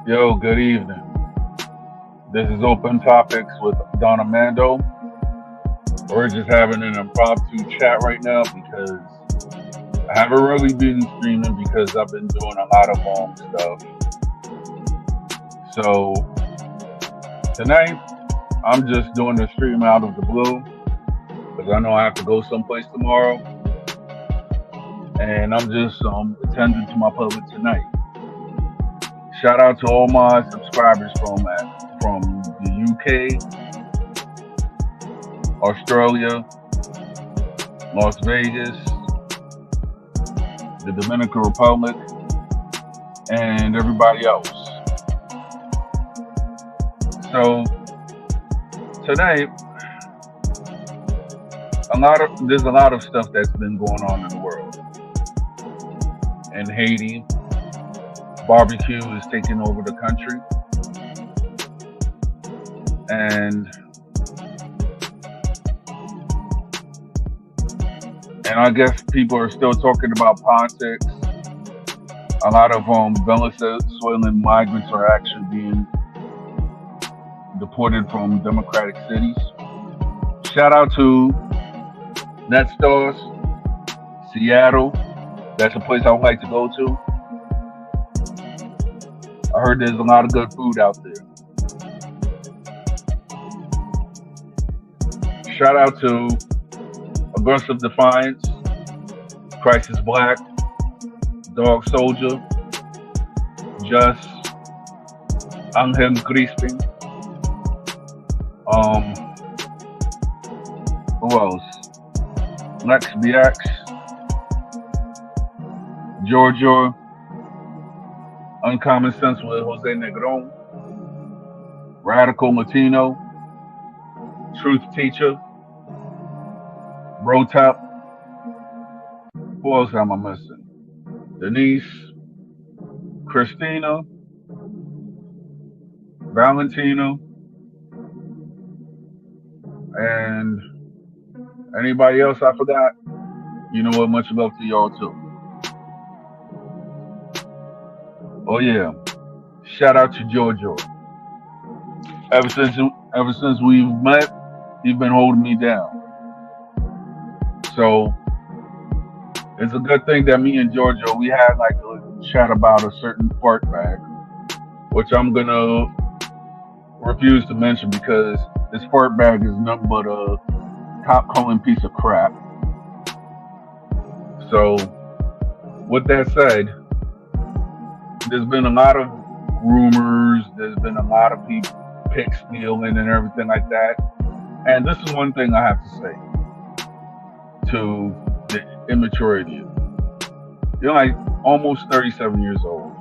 Yo, good evening. This is Open Topics with Don Armando. We're just having an impromptu chat right now because I haven't really been streaming because I've been doing a lot of home stuff. So tonight, I'm just doing the stream out of the blue because I know I have to go someplace tomorrow, and I'm just attending to my public tonight. Shout out to all my subscribers from the UK, Australia, Las Vegas, the Dominican Republic, and everybody else. So tonight, there's a lot of stuff that's been going on in the world. In Haiti, barbecue is taking over the country, and I guess people are still talking about politics. A lot of Venezuelan migrants are actually being deported from democratic cities. Shout out to NetStars, Seattle. That's a place I would like to go to. I heard there's a lot of good food out there. Shout out to Aggressive Defiance, Crisis Black, Dog Soldier, Just, Angel Crispin. Who else? Lex BX, Giorgio, Uncommon Sense with Jose Negron, Radical Latino, Truth Teacher, Bro Top. Who else am I missing? Denise, Christina, Valentina, and anybody else I forgot? You know what? Much love to y'all too. Oh yeah, shout out to Giorgio. Ever since we've met, he's been holding me down. So it's a good thing that me and Giorgio we had like a chat about a certain fart bag, which I'm gonna refuse to mention because this fart bag is nothing but a top calling piece of crap. So with that said, there's been a lot of rumors, there's been a lot of people pick stealing and everything like that. And this is one thing I have to say to the immaturity. You're like almost 37 years old.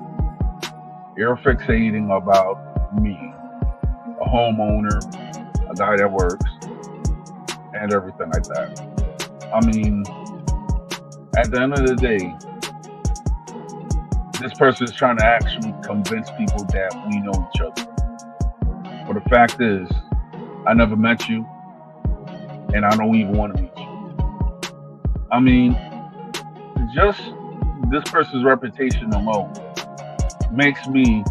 You're fixating about me, a homeowner, a guy that works, and everything like that. I mean, at the end of the day, this person is trying to actually convince people that we know each other. But the fact is, I never met you, and I don't even want to meet you. I mean, just this person's reputation alone makes me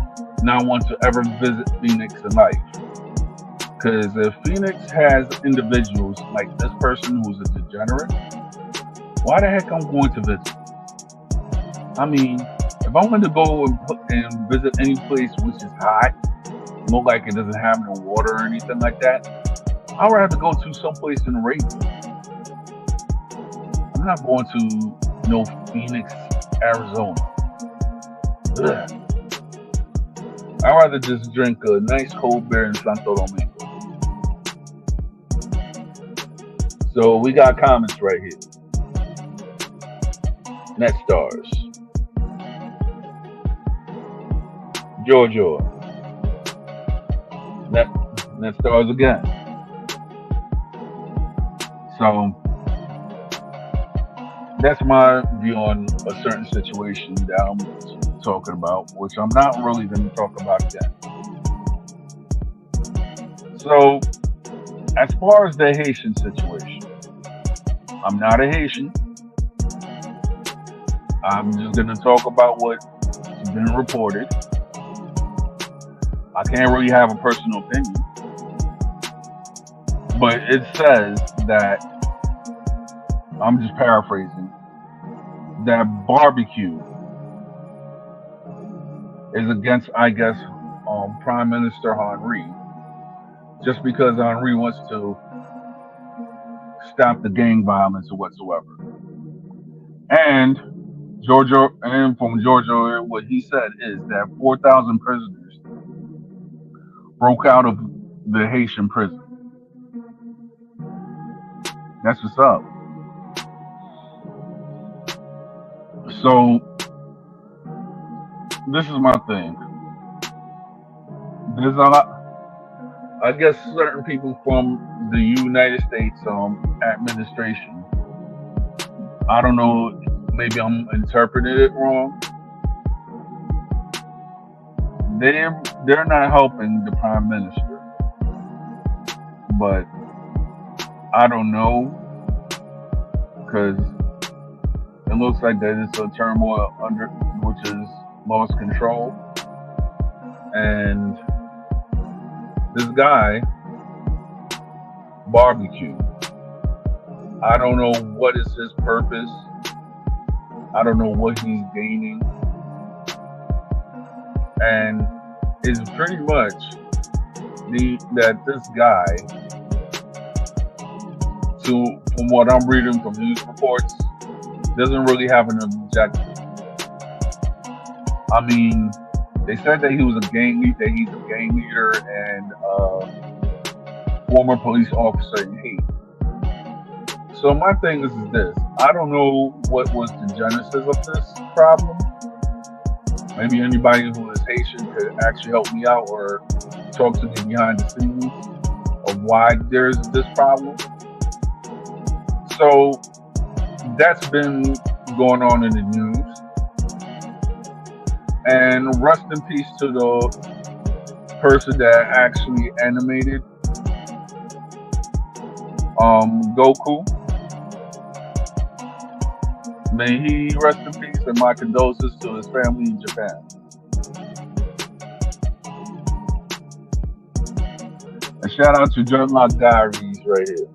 not want to ever visit Phoenix in life. Because if Phoenix has individuals like this person who's a degenerate, why the heck I'm going to visit? I mean, if I'm going to go and visit any place which is hot, look like it doesn't have no water or anything like that, I'd rather go to someplace in Arabia. I'm not going to no Phoenix, Arizona. Ugh. I'd rather just drink a nice cold beer in Santo Domingo. So we got comments right here. NetStars, Giorgio, NetStars again. So that's my view on a certain situation that I'm talking about, which I'm not really going to talk about again. So as far as the Haitian situation, I'm not a Haitian. I'm just going to talk about what's been reported. I can't really have a personal opinion, but it says that, I'm just paraphrasing, that barbecue is against, I guess, Prime Minister Henry, just because Henry wants to stop the gang violence or whatsoever. And Georgia, and from Georgia, what he said is that 4,000 prisoners broke out of the Haitian prison. That's what's up. So this is my thing. There's a lot, I guess, certain people from the United States administration. I don't know. Maybe I'm interpreting it wrong. They're not helping the prime minister, but I don't know because it looks like that it's a turmoil under which is lost control, and this guy barbecue. I don't know what is his purpose. I don't know what he's gaining, and it's pretty much that this guy, from what I'm reading from news reports, doesn't really have an objective. I mean, they said that he was a gang leader, that he's a gang leader and former police officer in Haiti. So my thing is this: I don't know what was the genesis of this problem. Maybe anybody who is Haitian could actually help me out or talk to me behind the scenes of why there's this problem. So that's been going on in the news. And rest in peace to the person that actually animated Goku. May he rest in peace, and my condolences to his family in Japan. And shout out to Dreadlock Diaries right here.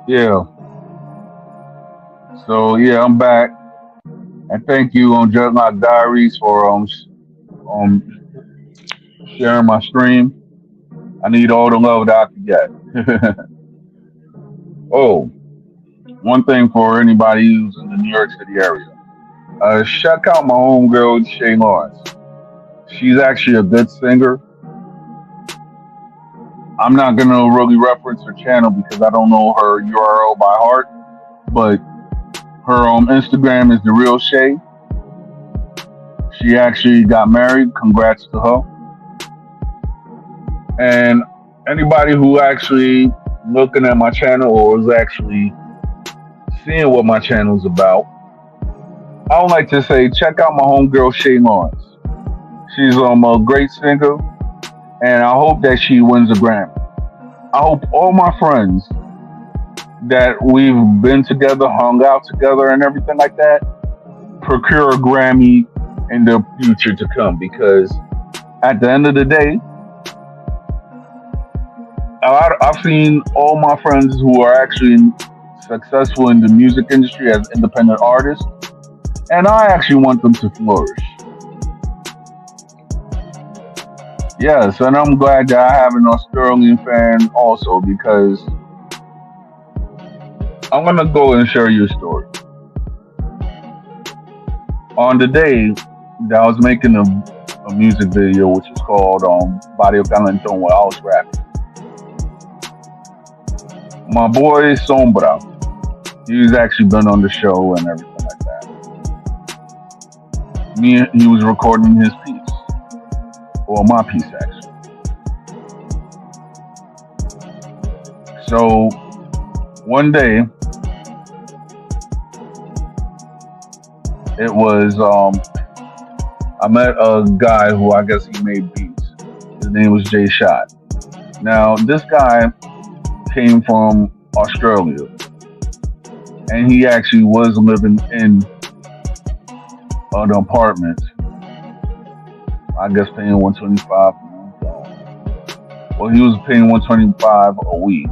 Yeah. So yeah, I'm back, and thank you on Dreadlock Diaries for sharing my stream. I need all the love that I can get. Oh, one thing for anybody who's in the New York City area, check out my homegirl Shay Lawrence. She's actually a good singer. I'm not gonna really reference her channel because I don't know her URL by heart, but her Instagram is The Real Shay. She actually got married. Congrats to her. And anybody who actually looking at my channel or is actually seeing what my channel is about, I would like to say check out my homegirl Shay Lawrence. She's a great singer, and I hope that she wins a Grammy. I hope all my friends that we've been together, hung out together, and everything like that, procure a Grammy in the future to come. Because at the end of the day, I've seen all my friends who are actually successful in the music industry as independent artists, and I actually want them to flourish. Yes, and I'm glad that I have an Australian fan also, because I'm gonna go and share you a story. On the day that I was making a music video, which is called Barrio Calentón, where I was rapping, my boy Sombra, he's actually been on the show and everything like that. He was recording his piece, or my piece actually. So one day, it was I met a guy who I guess he made beats. His name was Jay Shot. Now this guy came from Australia, and he actually was living in an apartment. I guess paying 125. Well, he was paying 125 a week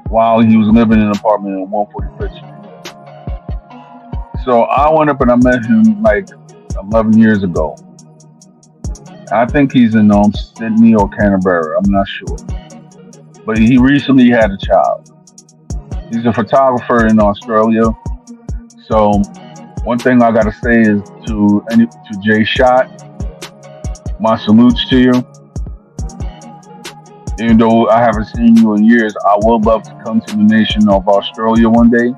while he was living in an apartment in 145th Street. So I went up and I met him like 11 years ago. I think he's in Sydney or Canberra. I'm not sure. But he recently had a child. He's a photographer in Australia. So one thing I gotta say is to Jay Shot, my salutes to you. Even though I haven't seen you in years, I would love to come to the nation of Australia one day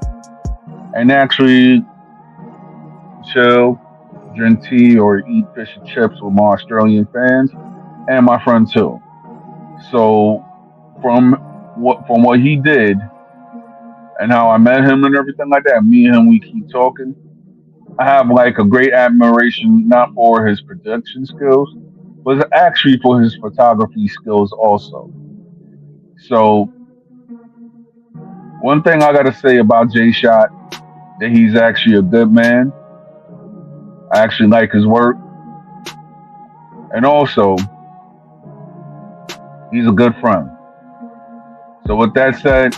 and actually chill, drink tea, or eat fish and chips with my Australian fans and my friend too. So from what he did and how I met him and everything like that, me and him we keep talking. I have like a great admiration not for his production skills, but actually for his photography skills also. So one thing I gotta say about Jay Shot that he's actually a good man. I actually like his work, and also he's a good friend. So with that said,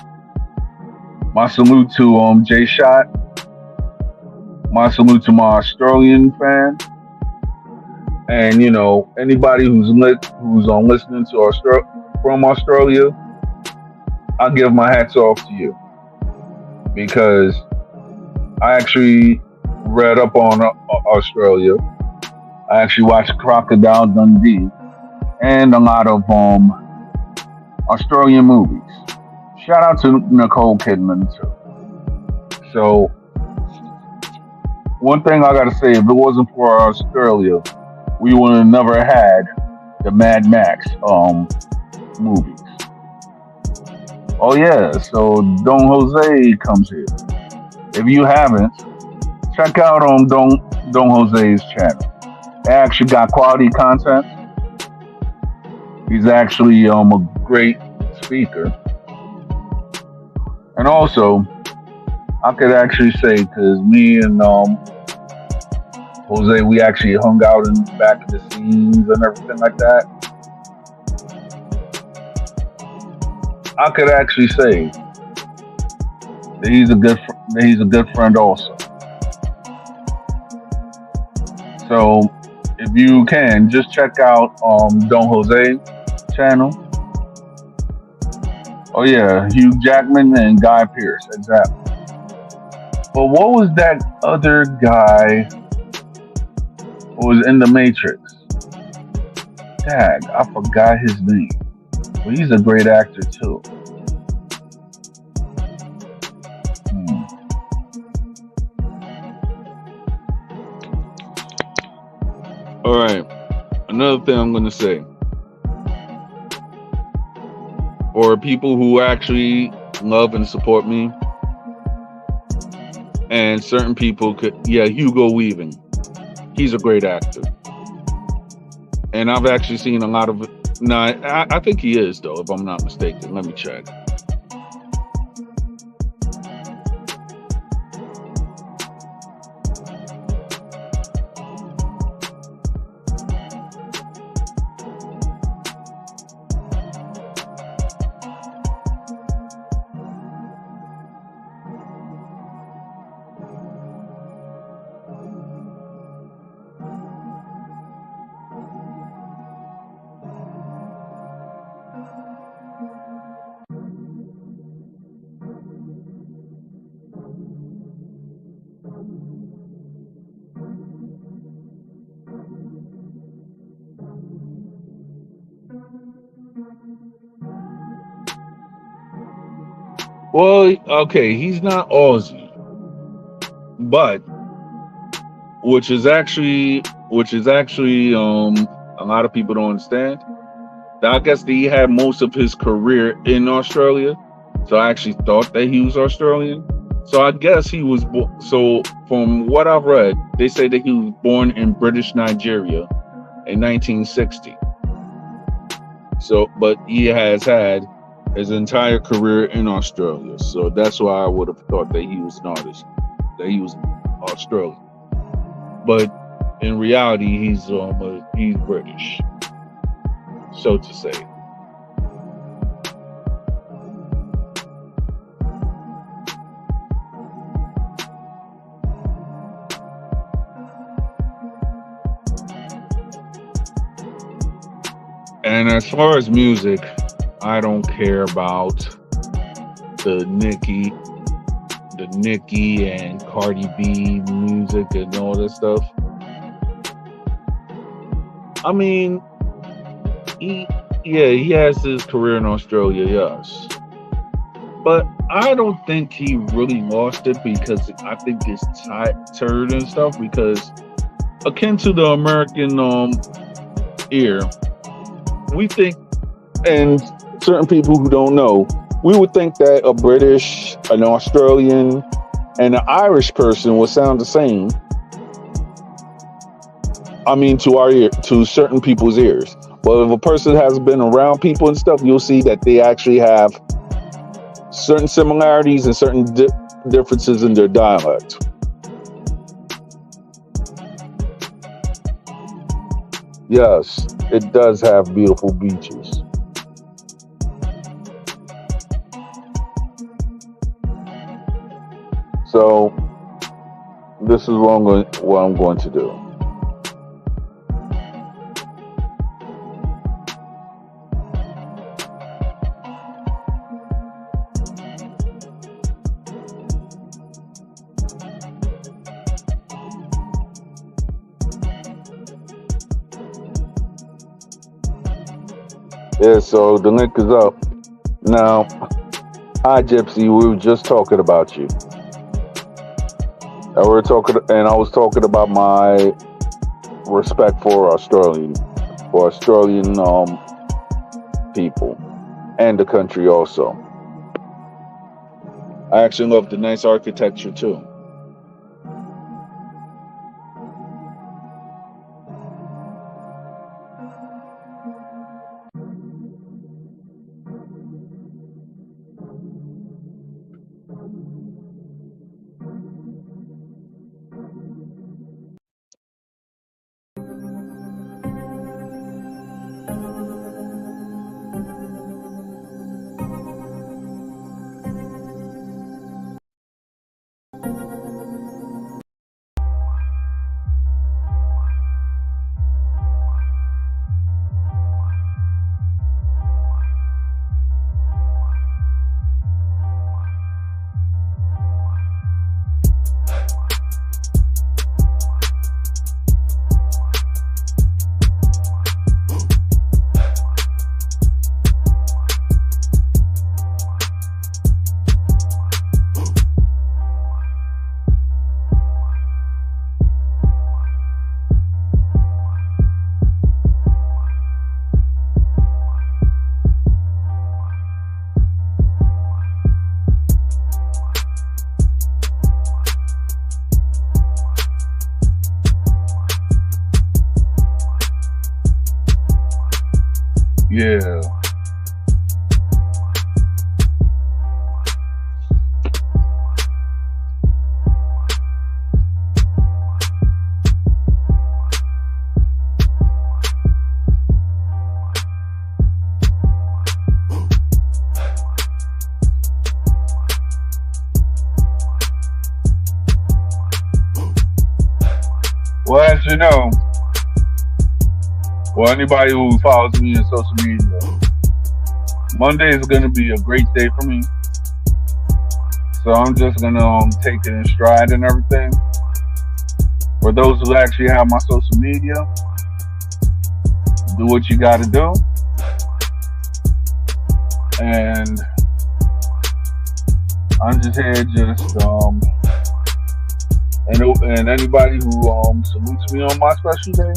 my salute to Jay Shot. My salute to my Australian fans, and anybody who's on listening to from Australia. I give my hats off to you because I actually read up on Australia. I actually watched Crocodile Dundee and a lot of Australian movies. Shout out to Nicole Kidman too. So one thing I gotta say, if it wasn't for Australia, we would have never had the Mad Max movies. Oh yeah, so Don Jose comes here. If you haven't, check out on Don Jose's channel. They actually got quality content. He's actually a great speaker. And also, I could actually say, because me and Jose, we actually hung out in back of the scenes and everything like that. I could actually say that he's a good friend also. So if you can, just check out Don Jose channel. Oh yeah, Hugh Jackman and Guy Pearce, exactly. But what was that other guy who was in the Matrix? Tag, I forgot his name. But he's a great actor too. All right. Another thing I'm going to say. For people who actually love and support me, and certain people Hugo Weaving. He's a great actor. And I've actually seen a lot of. No, I think he is, though, if I'm not mistaken. Let me check. Well, okay, he's not Aussie, but which is actually a lot of people don't understand. I guess that he had most of his career in Australia, so I actually thought that he was Australian. So I guess he was. So from what I've read, they say that he was born in British Nigeria in 1960. So, but he has had his entire career in Australia. So that's why I would have thought that he was an artist, that he was Australian. But in reality, he's British, so to say. And as far as music, I don't care about the Nicki and Cardi B music and all that stuff. I mean, he has his career in Australia, yes. But I don't think he really lost it, because I think it's tired and stuff, because akin to the American ear, we think, and certain people who don't know, we would think that a British, an Australian, and an Irish person would sound the same. I mean, to our ear, to certain people's ears. But if a person has been around people and stuff, you'll see that they actually have certain similarities and certain differences in their dialect. Yes, it does have beautiful beaches. So this is what I'm going to do. Yeah, so the link is up. Now, hi Gypsy, we were just talking about you. And I was talking about my respect for Australian people and the country also. I actually love the nice architecture too. Yeah. Well, as you know, well, anybody who follows me on social media, Monday is going to be a great day for me. So I'm just going to take it in stride and everything. For those who actually have my social media, do what you got to do. And I'm just here, and anybody who salutes me on my special day,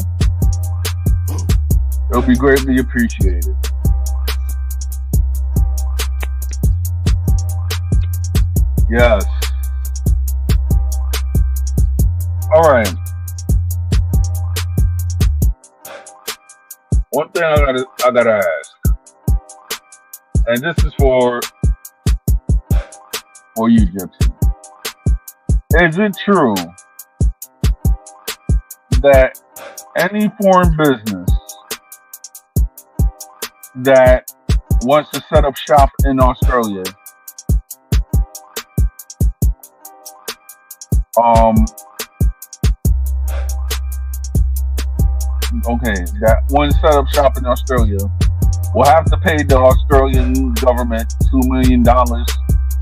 it'll be greatly appreciated. Yes. All right. One thing I gotta ask, and this is for you, Gypsy. Is it true that any foreign business that wants to set up shop in Australia, um, that one set up shop in Australia will have to pay the Australian government $2 million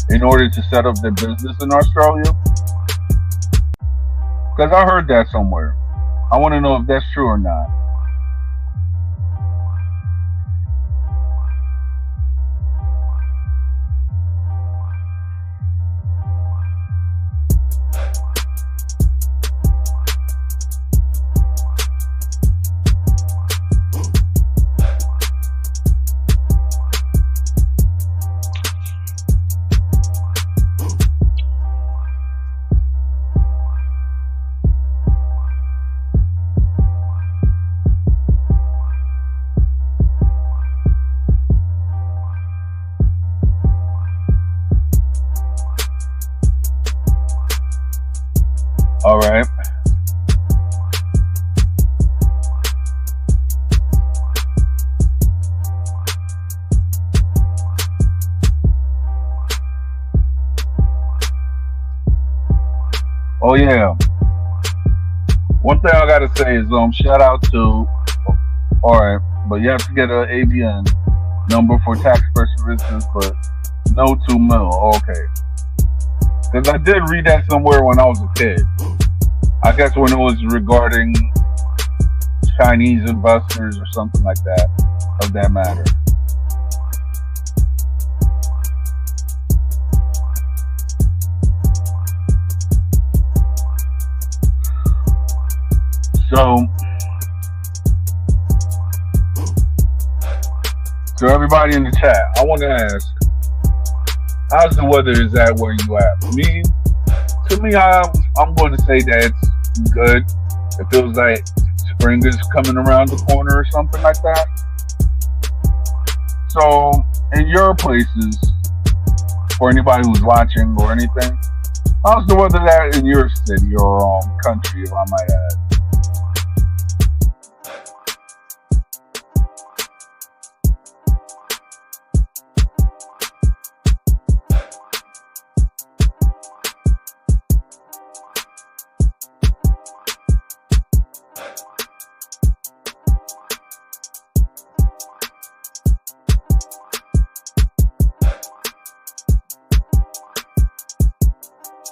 in order to set up their business in Australia? Because I heard that somewhere. I want to know if that's true or not. All right. Oh yeah. One thing I gotta say is shout out to, all right, but you have to get an ABN number for tax purposes, but no 2 mil. Okay. Because I did read that somewhere when I was a kid. I guess when it was regarding Chinese investors or something like that, of that matter. So everybody in the chat, I want to ask, how's the weather is at where you at? To me, I'm going to say that it's good. It feels like spring is coming around the corner or something like that. So, in your places, for anybody who's watching or anything, how's the weather at in your city or country, if I might add?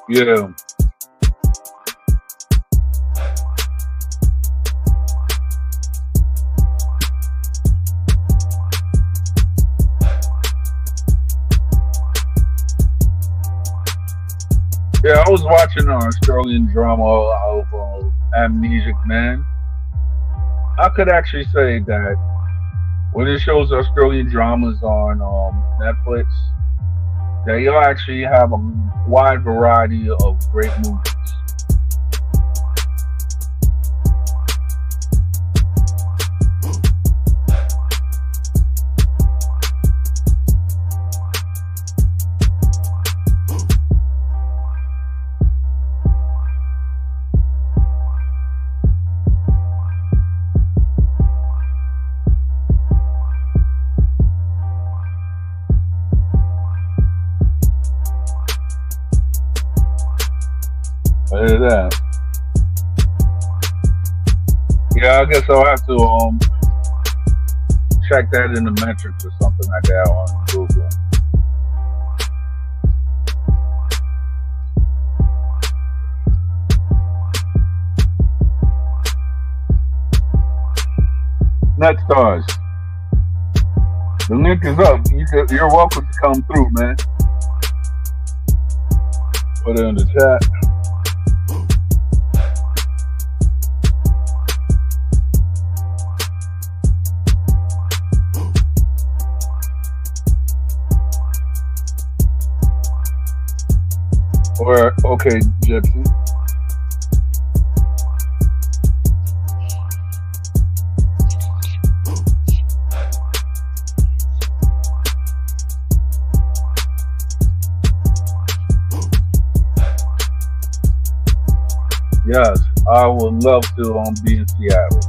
Yeah. Yeah, I was watching an Australian drama of Amnesic Man. I could actually say that when it shows Australian dramas on Netflix, that you'll actually have a wide variety of great movies. Look at that. Yeah, I guess I'll have to check that in the metrics or something like that on Google. Net stars. The link is up. You're welcome to come through, man. Put it in the chat. Or okay, Gypsy. Yes, I would love to be in Seattle.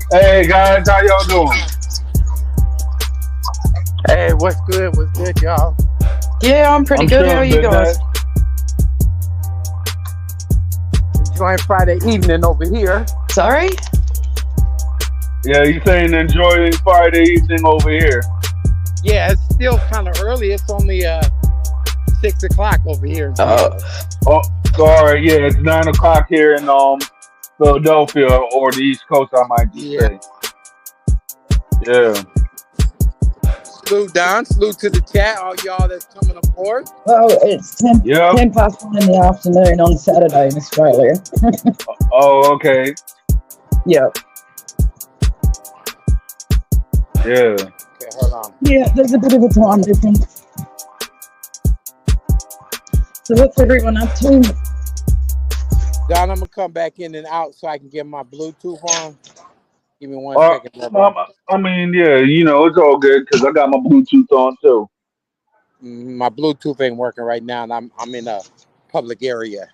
Hey guys, how y'all doing? Hey, what's good? What's good, y'all? Yeah, I'm pretty good. How are you guys? Enjoying Friday evening over here. Sorry? Yeah, you saying enjoying Friday evening over here? Yeah, it's still kind of early. It's only 6 o'clock over here. Oh, sorry. Yeah, it's 9 o'clock here in Philadelphia or the East Coast, I might say. Yeah. Salute, Don. Salute to the chat, all y'all that's coming aboard. Well, it's 10 past 1 in the afternoon on Saturday in Australia. Oh, okay. Yep. Yeah. Okay, hold on. Yeah, there's a bit of a time difference. So what's everyone up to? Don, I'm going to come back in and out so I can get my Bluetooth on. Give me 1 second. I mean, yeah, you know, it's all good because I got my Bluetooth on too. My Bluetooth ain't working right now, and I'm in a public area.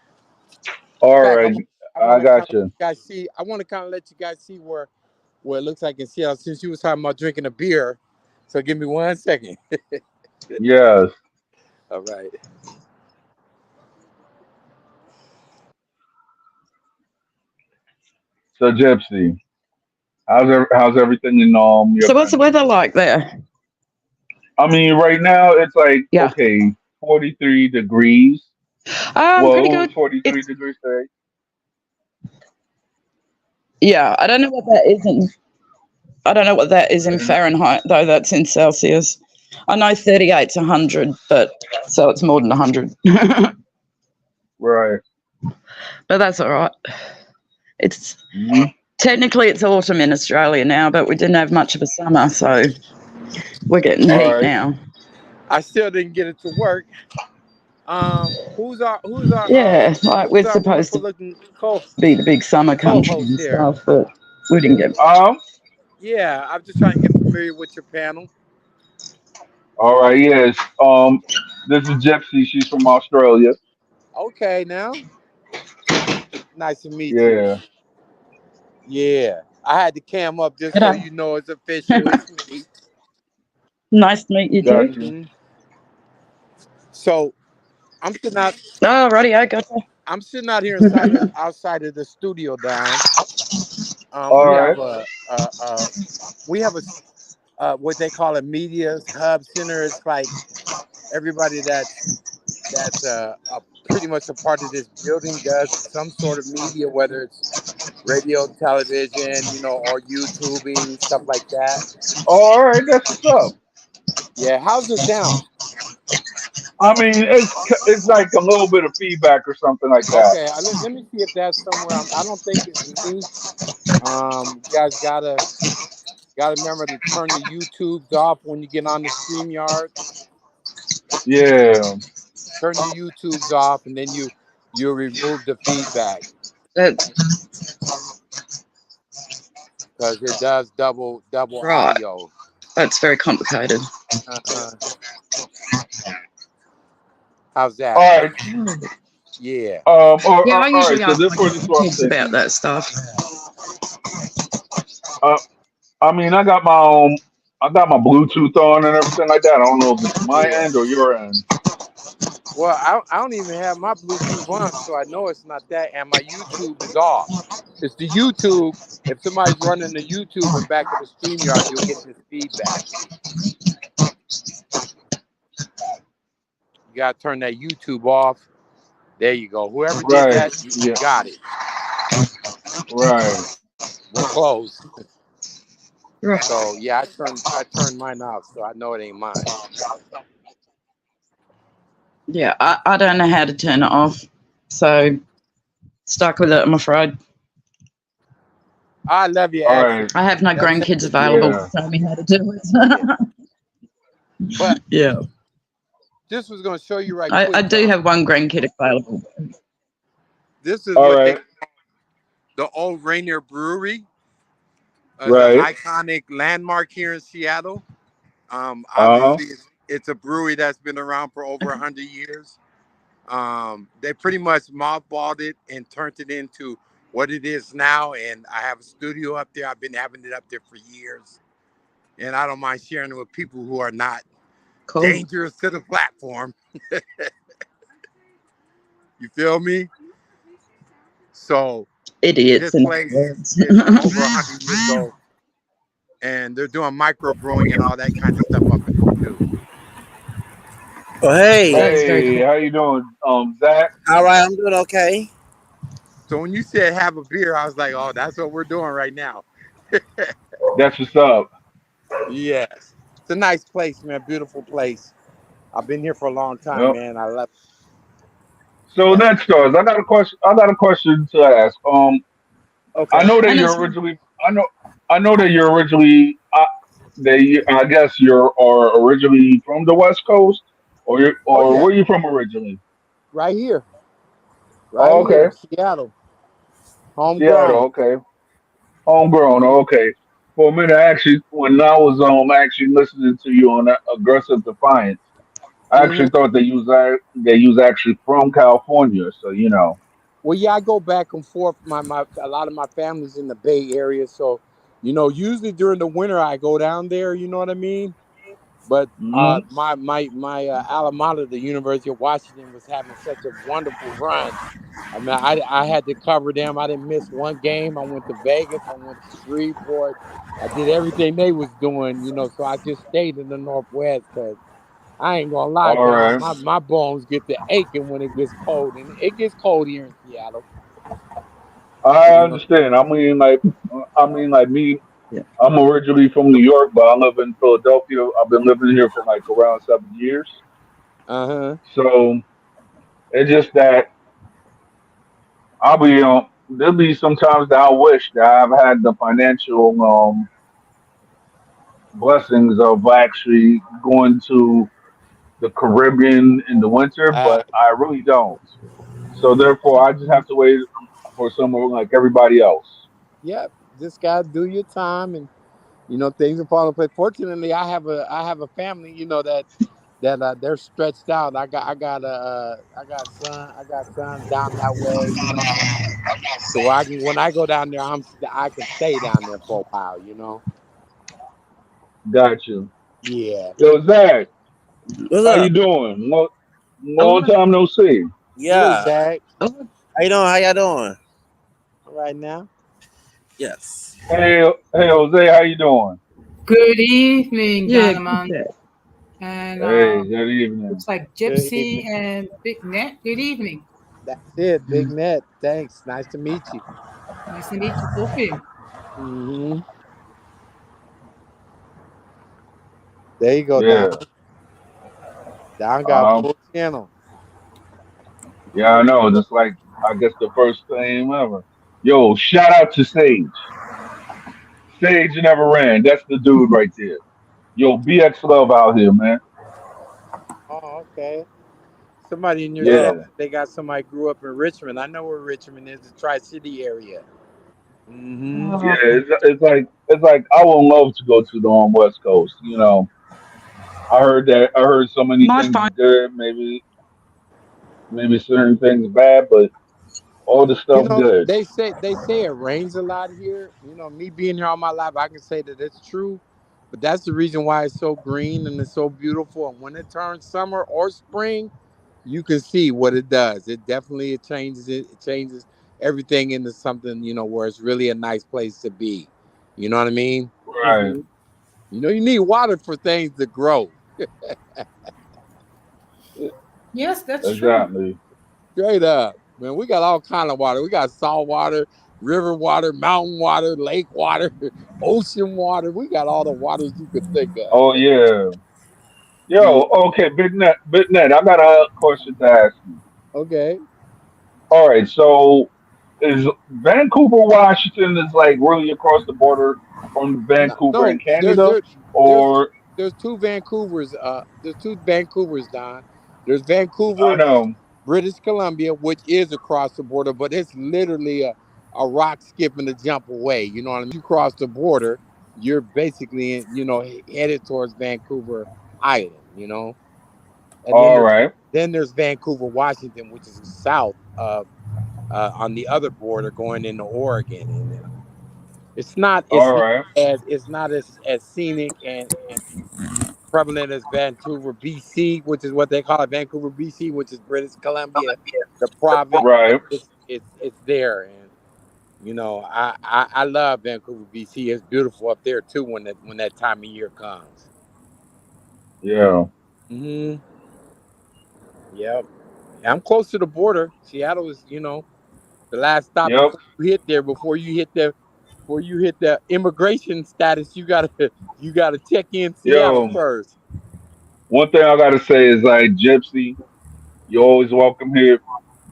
All right, I got you. I want to kind of let you guys see where it looks like in Seattle, since you was talking about drinking a beer. So give me 1 second. Yes. All right. So Gypsy, how's everything in your So what's the weather like there? I mean, right now it's like 43 degrees. Pretty good. 43 degrees today. Yeah, I don't know what that is in Fahrenheit though. That's in Celsius. I know 38's 100, but so it's more than 100. Right. But that's all right. It's Mhm. technically it's autumn in Australia now, but we didn't have much of a summer, so we're getting the All heat right. now. I still didn't get it to work. Who's our Yeah, like we're supposed wonderful to looking co be the big summer country co-host and here? stuff, but we didn't get. Yeah, I'm just trying to get familiar with your panel. All right. Yes. This is Gypsy. She's from Australia. Okay, now nice to meet you. Yeah. Yeah, I had the cam up just so G'day. you know it's official. It's me. Nice to meet you too. Gotcha. hmm So I'm sitting out. Oh, righty, I gotcha. I'm sitting out here outside of the studio, Don. All We right. have we have what they call a media hub center. It's like everybody that's pretty much a part of this building does some sort of media, whether it's radio, television, or YouTubing, stuff like that. All right. That's what's up. Yeah, how's the sound? I mean, it's like a little bit of feedback or something like that. Okay, let me see if that's somewhere. I don't think it's me. You guys gotta remember to turn the YouTubes off when you get on the StreamYard. Yeah. Turn the YouTubes off, and then you remove the feedback That's because it does double right. audio. That's very complicated. Uh-huh. How's All that? right. Yeah. Yeah, I All right. usually So ask this my was this one kids thing. about that stuff. Uh, I mean, I got my Bluetooth on and everything like that. I don't know if it's my Yeah. end or your end. Well, I don't even have my Bluetooth on, so I know it's not that, and my YouTube is off. It's the YouTube. If somebody's running the YouTube and back of the StreamYard, you'll get this feedback. You gotta turn that YouTube off. There you go. Whoever did Right. that, you Yeah. got it. Right. We're close. Right. So yeah, I turned mine off, so I know it ain't mine. Yeah, I don't know how to turn it off, so stuck with it, I'm afraid. I love your All accent. right. I have no That grandkids sounds available good. to Yeah. tell me how to do Yeah. it. But Yeah, this was gonna show you right I quick, do Don. have one grandkid available. This is All what they right. the old Rainier Brewery. Is an Right. iconic landmark here in Seattle. Uh huh. Obviously, it's a brewery that's been around for over 100 years. They pretty much mothballed it and turned it into what it is now. And I have a studio up there. I've been having it up there for years. And I don't mind sharing it with people who are not Cool. dangerous to the platform. You feel me? So Idiots this in other place words. is over 100 years old. And they're doing micro brewing and all that kind of stuff up in there too. Oh, hey. That is very Hey, cool. how you doing, Zach? All right, I'm doing okay. So when you said have a beer, I was like, oh, that's what we're doing right now. That's what's up. Yes. It's a nice place, man. Beautiful place. I've been here for a long time, Yep. man. I love So it. next, guys, I got a question. I got a question to ask. I Okay. know that And you're it's originally. I know that you're originally. I guess you're are originally from the West Coast, Oh or yeah. where you from originally? Right here. Right Oh, here. okay, Seattle. Seattle. Homegrown. Okay, homegrown. Mm-hmm. Okay. For a minute, actually, when I was actually listening to you on that aggressive defiance, I Mm-hmm. actually thought they use actually from California. So you know. Well, yeah, I go back and forth. My a lot of my family's in the Bay Area, so usually during the winter I go down there. You know what I mean? But Hmm. my alma mater, the University of Washington, was having such a wonderful run. I mean, I had to cover them. I didn't miss one game. I went to Vegas. I went to Shreveport. I did everything they was doing. So I just stayed in the Northwest because I ain't gonna lie, All Don. right. My bones get to aching when it gets cold, and it gets cold here in Seattle. I You know. understand. I mean, like me. I'm originally from New York, but I live in Philadelphia. I've been living here for like around 7 years. Uh-huh. So it's just that there'll be sometimes that I wish that I've had the financial blessings of actually going to the Caribbean in the winter, Uh, but I really don't. So therefore, I just have to wait for someone like everybody else. yeah, just gotta do your time, and things will fall in place. Fortunately, I have a family, that they're stretched out. I got sons down that way, so I can when I go down there, I can stay down there for a while. Got you. Yeah. Yo, Zach, What's how you up? doing? Oh, Long time no see. Hello, Yeah. Zach. oh, How you doing? How y'all doing? Right now. Yes. Hey, Jose, how you doing? Good evening, yeah, Don good Armando. day. And Hey, good evening. looks like Good Gypsy evening. and Big Net. Good evening. That's it, Big Net. Thanks. Nice to meet you. Nice to meet you, both of you. Hmm. There you go, Don. Yeah. Don got a Um. full channel. Yeah, I know. Just like I guess the first thing ever. Yo, shout out to Sage. Sage never ran. That's the dude right there. Yo, BX Love out here, man. Oh, okay. Somebody in your Yeah. chat, Yeah. they got somebody grew up in Richmond. I know where Richmond is, the Tri City area. Hmm. Yeah. Oh, It's like I would love to go to the West Coast. I heard so many my things phone. good. Maybe certain things bad, but all the stuff good. They say it rains a lot here. Me being here all my life, I can say that it's true. But that's the reason why it's so green and it's so beautiful. And when it turns summer or spring, you can see what it does. It changes it. It changes everything into something, where it's really a nice place to be. You know what I mean? Right. You need water for things to grow. Yes, that's true. Exactly. Straight up. Man, we got all kind of water. We got salt water, river water, mountain water, lake water, ocean water. We got all the waters you could think of. Oh yeah. Yeah. Yo, okay, Big Net. I got a question to ask you. Okay. All right, so is Vancouver, Washington, is like really across the border from No, Vancouver no, in Canada, there's or there's two Vancouvers. There's two Vancouvers, Don. There's I Vancouver, know. British Columbia, which is across the border, but it's literally a rock skip and a jump away. You know what I mean? You cross the border, you're basically, headed towards Vancouver Island. And All right, then there's Vancouver, Washington, which is south of on the other border going into Oregon. And it's not it's all not right, as scenic and prevalent as Vancouver, BC, which is what they call it, Vancouver, BC, which is British Columbia, the province. right. It's there, and I love Vancouver, BC. It's beautiful up there too when that time of year comes. Yeah. Hmm. Yep. I'm close to the border. Seattle is, the last stop Yep. before you hit there. Before you hit the immigration status, you gotta check in Seattle Yo, first. one thing I gotta say is like Gypsy, you're always welcome here.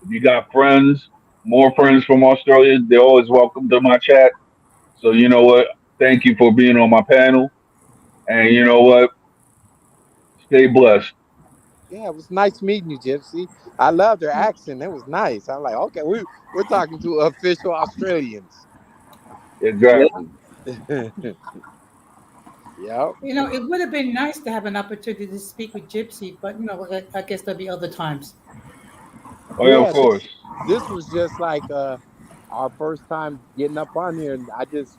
If you got friends, more friends from Australia, they're always welcome to my chat. So you know what? Thank you for being on my panel, and you know what? Stay blessed. Yeah, it was nice meeting you, Gypsy. I love their accent. It was nice. I'm like, okay, we're talking to official Australians. Yeah. Exactly. Yep. It would have been nice to have an opportunity to speak with Gypsy, but I guess there'll be other times. Oh yeah, of Yeah, course. this was just like our first time getting up on here, and I just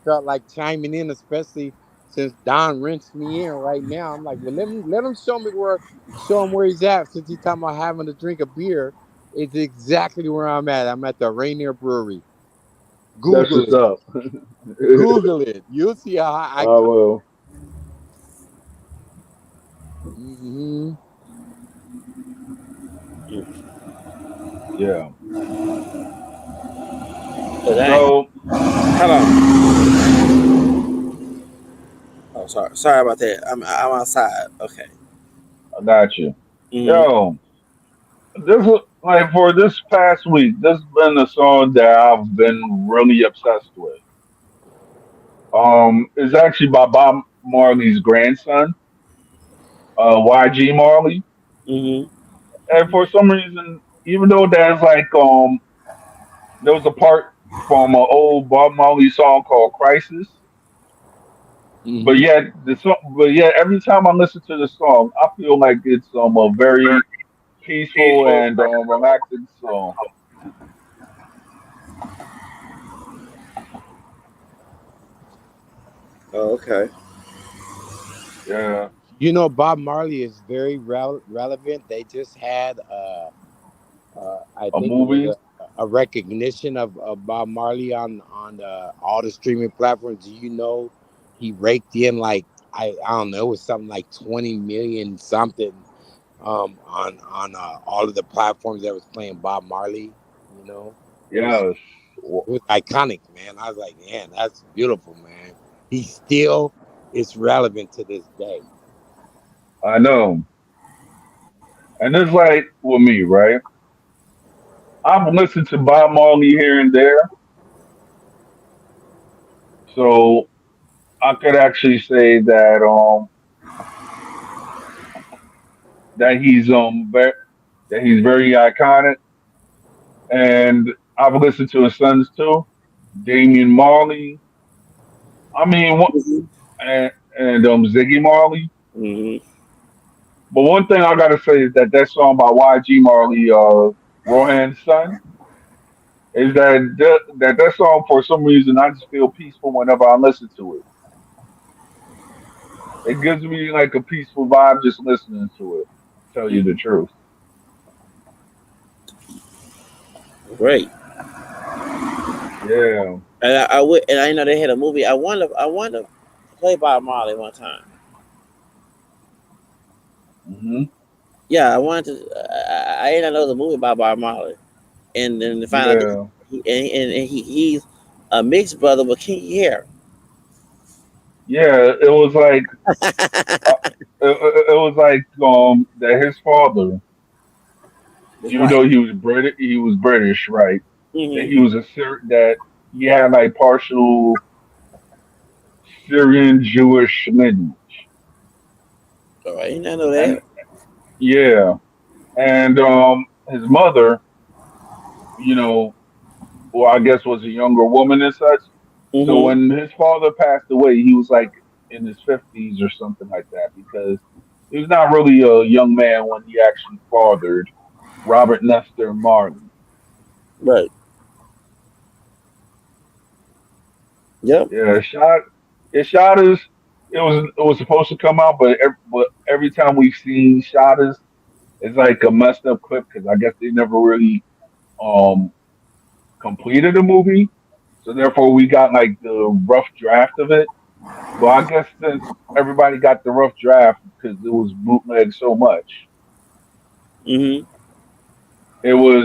felt like chiming in, especially since Don rinsed me in right now. I'm like, well, let him show him where he's at. Since he's talking about having to drink a beer, it's exactly where I'm at. I'm at the Rainier Brewery. That's Google what's it. up. Google it. You'll see how I I come. will. Hmm. Yeah. Oh, dang. So Hold on. Sorry about that. I'm outside. Okay. I got you. Mm-hmm. Yo, this is like for this past week. This has been a song that I've been really obsessed with. It's actually by Bob Marley's grandson, YG Marley. Mm-hmm. And for some reason, even though there's like there was a part from an old Bob Marley song called "Crisis," but Hmm. yet every time I listen to the song, I feel like it's a very peaceful and relaxing song. Oh, okay. Yeah, Bob Marley is very relevant. They just had, I a think it was movie. a recognition of Bob Marley on all the streaming platforms. He raked in like I don't know, it was something like 20 million something on all of the platforms that was playing Bob Marley. You know, it was Yes, it was iconic, man. I was like, man, that's beautiful, man. He still is relevant to this day. I know. And it's like with me, right? I've listened to Bob Marley here and there, so I could actually say that that he's very iconic, and I've listened to his sons too, Damian Marley. I mean, Mm-hmm. and Ziggy Marley. Mm-hmm. But one thing I gotta say is that song by YG Marley, Rohan's son, is that song for some reason I just feel peaceful whenever I listen to it. It gives me like a peaceful vibe just listening to it. Tell you the truth. Great. Yeah. And I know they had a movie. I wanted to play Bob Marley one time. Hmm. Yeah, I wanted to. I didn't know the movie about Bob Marley, and then to find out that Yeah. he's a mixed brother with kinky hair. Yeah. It was like uh, it was like that his father, That's even right. though he was British, right? That Mm-hmm. he was that he had like partial Syrian Jewish lineage. All right, I didn't know And that. yeah, and his mother, you know, well, I guess was a younger woman and such. So Mm-hmm. when his father passed away, he was like in his 50s or something like that because he was not really a young man when he actually fathered Robert Nestor Marley. Right. Yep. Yeah, shot is it was supposed to come out, but every time we've seen Shotters, it's like a messed up clip because I guess they never really um completed the movie, so therefore we got like the rough draft of it. But I guess since everybody got the rough draft because it was bootleg so much, Mm-hmm. it was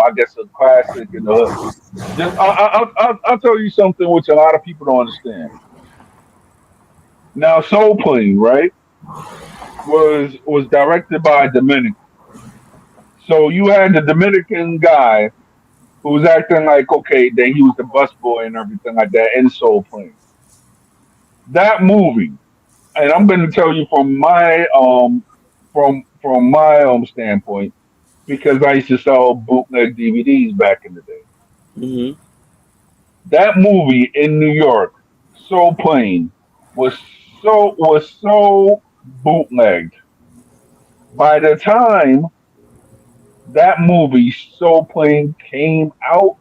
I guess a classic in the hood. Just I'll tell you something which a lot of people don't understand. Now, Soul Plane, right, was directed by a Dominican. So you had the Dominican guy who was acting like okay, that he was the busboy and everything like that in Soul Plane. That movie, and I'm going to tell you from my standpoint because I used to sell bootleg DVDs back in the day. Mm-hmm. That movie in New York, So Plain, was so bootlegged. By the time that movie So Plain came out,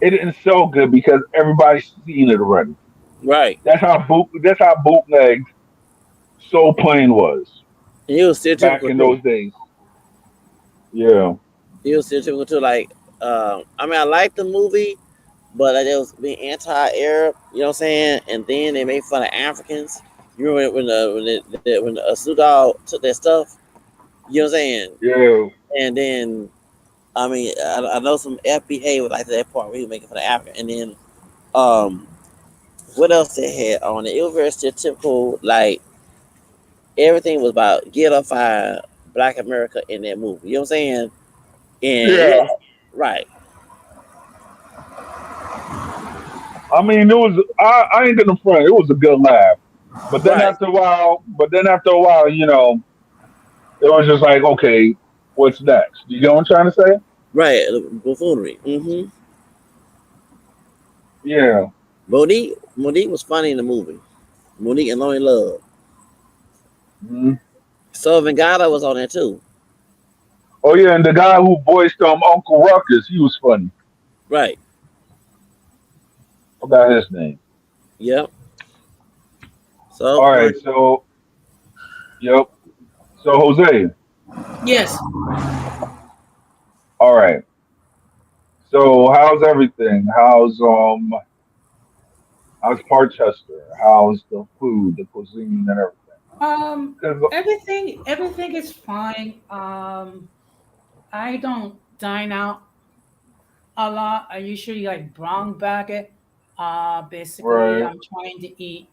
it didn't sell good because everybody's seen it already. Right. That's how bootlegged So Plain was And he was back stereotypical in too. those days. Yeah. He was stereotypical too. Like, I mean, I liked the movie, but like, it was being anti-Arab. You know what I'm saying? And then they made fun of Africans. You remember when the Sudan took their stuff? You know what I'm saying? Yeah. And then I mean, I know some FBA would like that part where he was making fun of Africa, and then um, what else they had on it? It was very stereotypical. Like everything was about get Black America in that movie. You know what I'm saying? And Yeah. yeah, right, I mean, it was. I ain't gonna front. It was a good laugh. right, But then after a while, it was just like, okay, what's next? You know what I'm trying to say? right. Buffoonery. Yeah. Monique was funny in the movie. Monique and Lonely Love. Mhm. So Vengata was on there too. Oh yeah, and the guy who voiced Uncle Ruckus, he was funny. Right. Forgot his name. Yep. So All right, so yep. So Jose. Yes. All right. So how's everything? How's Parchester? How's the food, the cuisine, and everything? Cause Everything is fine. I don't dine out a lot. I usually like brown bag it. Basically, right, I'm trying to eat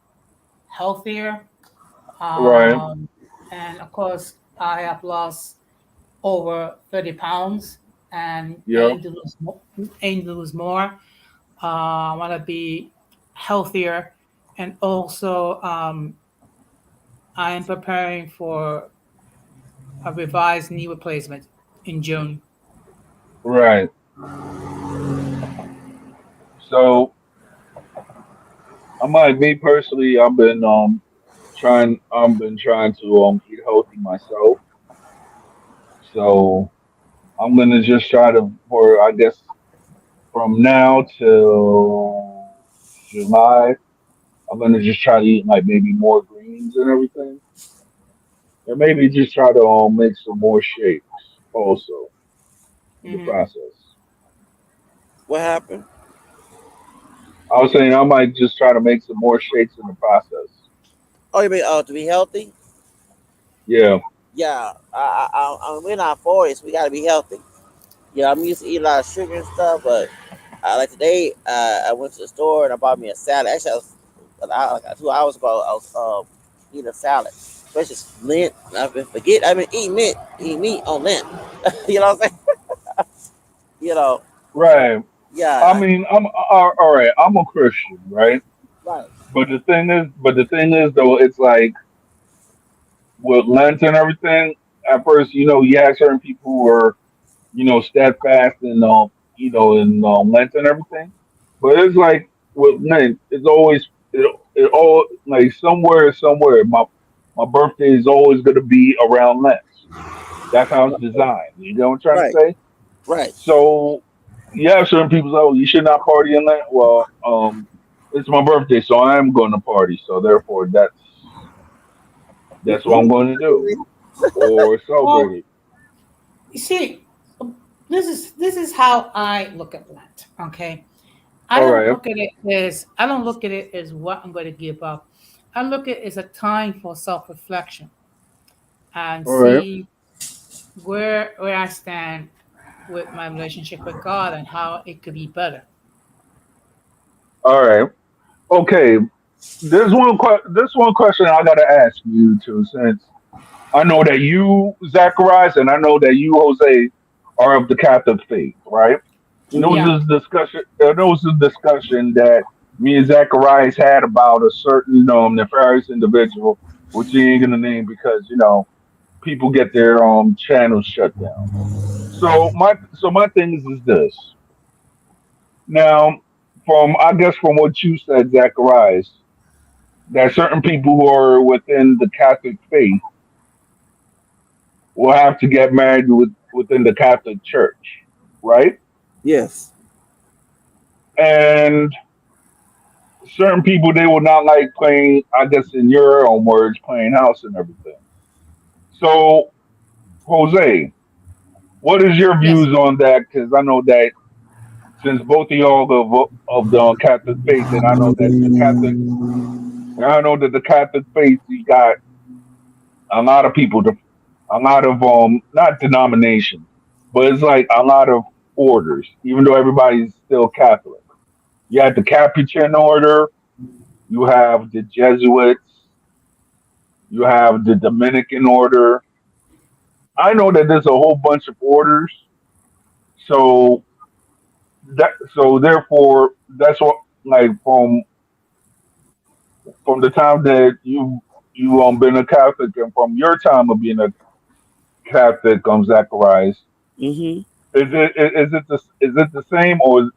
healthier. right, Um, and of course, I have lost over 30 pounds and yep, aim to lose more. I want to be healthier. And also, I am preparing for a revised knee replacement in June. right. So me personally, I've been trying to eat healthy myself. So I'm gonna just try to, for I guess, from now till July, I'm gonna just try to eat like maybe more greens and everything, and maybe just try to make some more shakes also in the Hmm. process. what happened? I was saying I might just try to make some more shakes in the process. Oh, you mean to be healthy? Yeah, Yeah. We're in our 40s. We got to be healthy. Yeah, I'm used to eating a lot of sugar and stuff, but like today, I went to the store and I bought me a salad. Actually, like 2 hours ago, I was eating a salad. But just Lent. I've been eating meat on Lent. You know what I'm saying? You know, right. I yeah, mean, all right. I'm a Christian, right? right, But the thing is, though, it's like with Lent and everything. At first, you had certain people who were, steadfast in, Lent and everything. But it's like with Lent, it's always it all like somewhere. My birthday is always going to be around Lent. That's how it's designed. You know what I'm trying to right, say? right. So you have certain people say, "Oh, you should not party in Lent." Well, it's my birthday, so I am going to party. So therefore, that's what I'm going to do or Well, celebrate it. you see, this is how I look at Lent. Okay, All right, I don't look at it as what I'm going to give up. I look at it as a time for self reflection and all right, see where I stand with my relationship with God and how it could be better. all right. Okay, there's one question I got to ask you too, since I know that you, Zacharias, and I know that you, Jose, are of the Catholic faith, right? And there was Mm-hmm. Yeah. this discussion. There was this discussion that me and Zacharias had about a certain nefarious individual, which he ain't gonna name because people get their channels shut down. So my thing is this. Now, from what you said, Zacharias, that certain people who are within the Catholic faith will have to get married within the Catholic Church, right? Yes. And certain people they will not like playing, I guess in your own words, playing house and everything. So, Jose, what is your Yes. views on that? Because I know that since both of y'all of the Catholic faith, and I know that the Catholic faith you got a lot of people, a lot of not denominations, but it's like a lot of orders. Even though everybody's still Catholic, you had the Capuchin order, You have the Jesuits. You have the Dominican order. I know that there's a whole bunch of orders. So so therefore that's what, like, from the time that you been a Catholic, and from your time of being a Catholic, Zacharias, Hmm. is it the same, or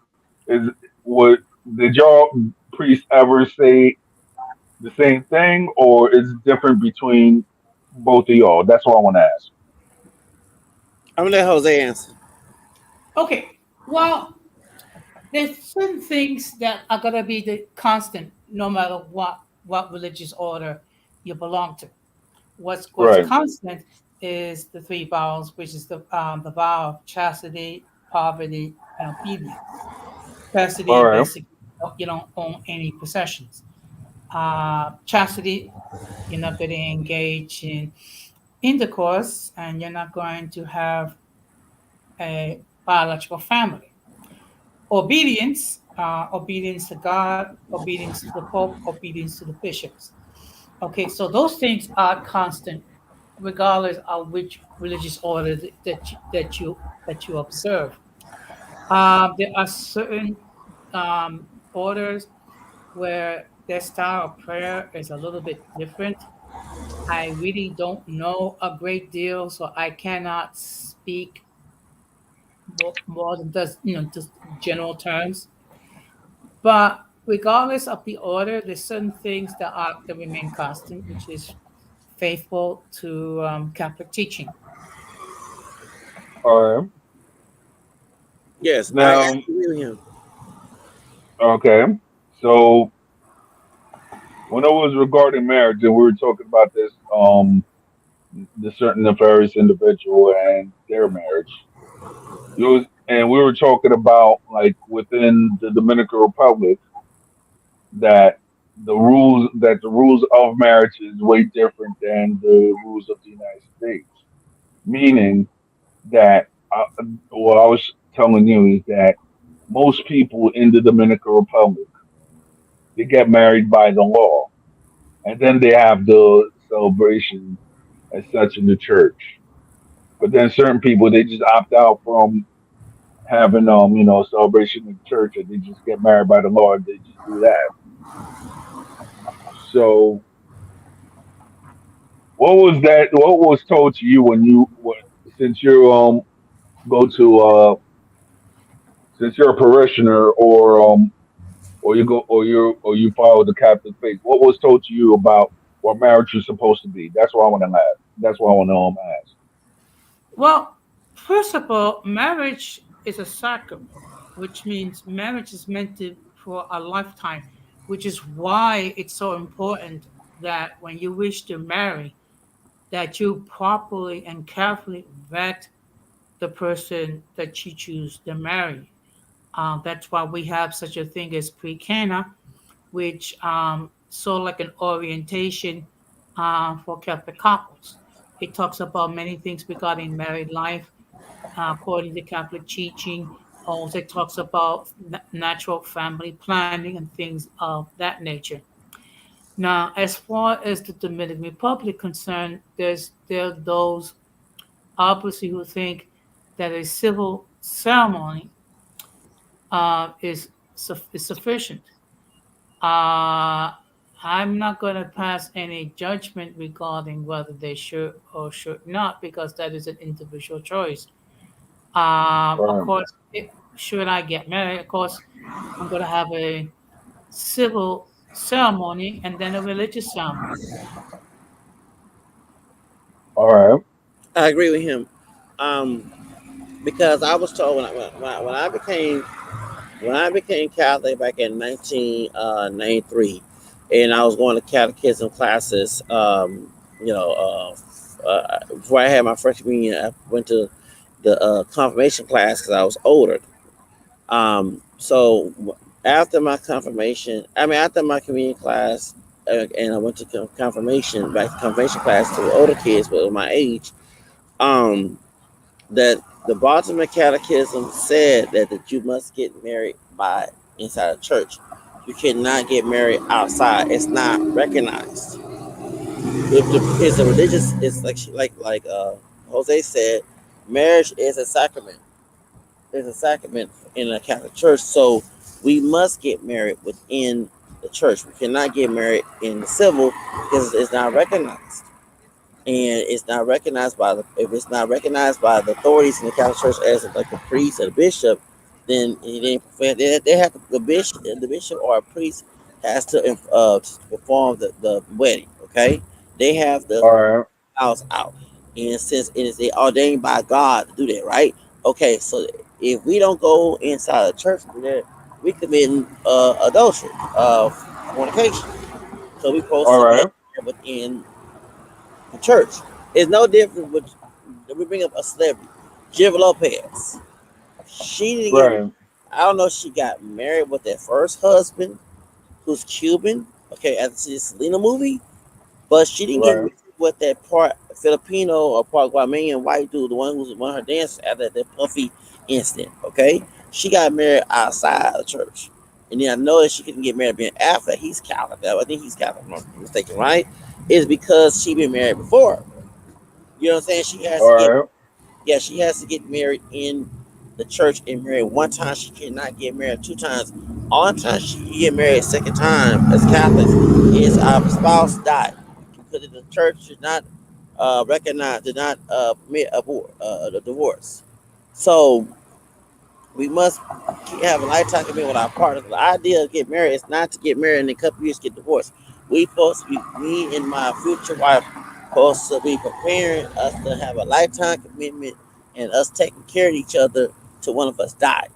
is what did y'all priests ever say the same thing, or is it different between both of y'all? That's what I want to ask. I'm gonna let Jose answer. Okay. Well, there's certain things that are gonna be the constant no matter what religious order you belong to. What's Right. constant is the three vows, which is the vow of chastity, poverty, and obedience. All Chastity, right. basically, you don't own any possessions. Chastity, you're not going to engage in intercourse, and you're not going to have a biological family. Obedience, obedience to God, obedience to the Pope, obedience to the bishops. Okay, so those things are constant, regardless of which religious order that you observe. There are certain orders where their style of prayer is a little bit different. I really don't know a great deal, so I cannot speak more than just general terms. But regardless of the order, there's certain things that remain constant, which is faithful to Catholic teaching. All right. Yes, I Now, agree with him. okay. So when it was regarding marriage, and we were talking about this, the certain nefarious individual and their marriage, and we were talking about, like, within the Dominican Republic, that the rules of marriage is way different than the rules of the United States. Meaning that, what I was telling you is that most people in the Dominican Republic, they get married by the law, and then they have the celebration as such in the church. But then certain people, they just opt out from having celebration in church, and they just get married by the law, and they just do that. So what was told to you when since you go to since you're a parishioner, or you go or you follow the Catholic faith, what was told to you about what marriage is supposed to be? That's what I want to ask. That's what I want to ask. Well, first of all, marriage is a sacrament, which means marriage is meant to for a lifetime, which is why it's so important that when you wish to marry, that you properly and carefully vet the person that you choose to marry. That's why we have such a thing as pre-cana, which sort of like an orientation for Catholic couples. It talks about many things regarding married life, according to Catholic teaching. Also, it talks about natural family planning and things of that nature. Now, as far as the Dominican Republic concerned, there are those obviously who think that a civil ceremony is sufficient. Uh, I'm not going to pass any judgment regarding whether they should or should not because that is an individual choice. Of Right. course, should I get married, of course, I'm going to have a civil ceremony and then a religious ceremony. All right. I agree with him. Um, because I was told when I became Catholic back in 1993, and I was going to catechism classes. Before I had my first communion, I went to the confirmation class because I was older. So after my confirmation, after my communion class, and I went to confirmation, back to confirmation class to older kids, but my age. Um, that the Baltimore Catechism said that you must get married by inside a church. You cannot get married outside. It's not recognized. If it's a religious, it's like Jose said, marriage is a sacrament. It's a sacrament in a Catholic church, so we must get married within the church. We cannot get married in the civil because it's not recognized, and it's not recognized by the if it's not recognized by the authorities in the Catholic Church as like a priest or the bishop, then they have to, the bishop or a priest has to perform the wedding. Okay, they have the All right. house out, and since it is they ordained by God to do that, right? Okay, so if we don't go inside the church to do that, we committing adultery, fornication. So we supposed All to get right. within the church. It's no different with we bring up a celebrity, Jennifer Lopez. She didn't get. Right. I don't know if she got married with that first husband, who's Cuban. Okay, after the Selena movie, but she didn't get Right. married with that part Filipino or part Guamanian white dude, the one who's one of her dancers after that Puffy incident. Okay, she got married outside the church, and then I know that she couldn't get married being after he's Catholic. I think he's Catholic, if I'm not mistaken, right? Is because she been married before. You know what I'm saying? She has All to get right. yeah, she has to get married in the church and married one time. She cannot get married two times. Only time she can get married second time as Catholic is our spouse died because the church did not recognize, did not permit the divorce. So we must have a lifetime commitment with our partners. The idea of getting married is not to get married and in a couple years get divorced. We supposed to be me and my future wife supposed to be preparing us to have a lifetime commitment and us taking care of each other till one of us die.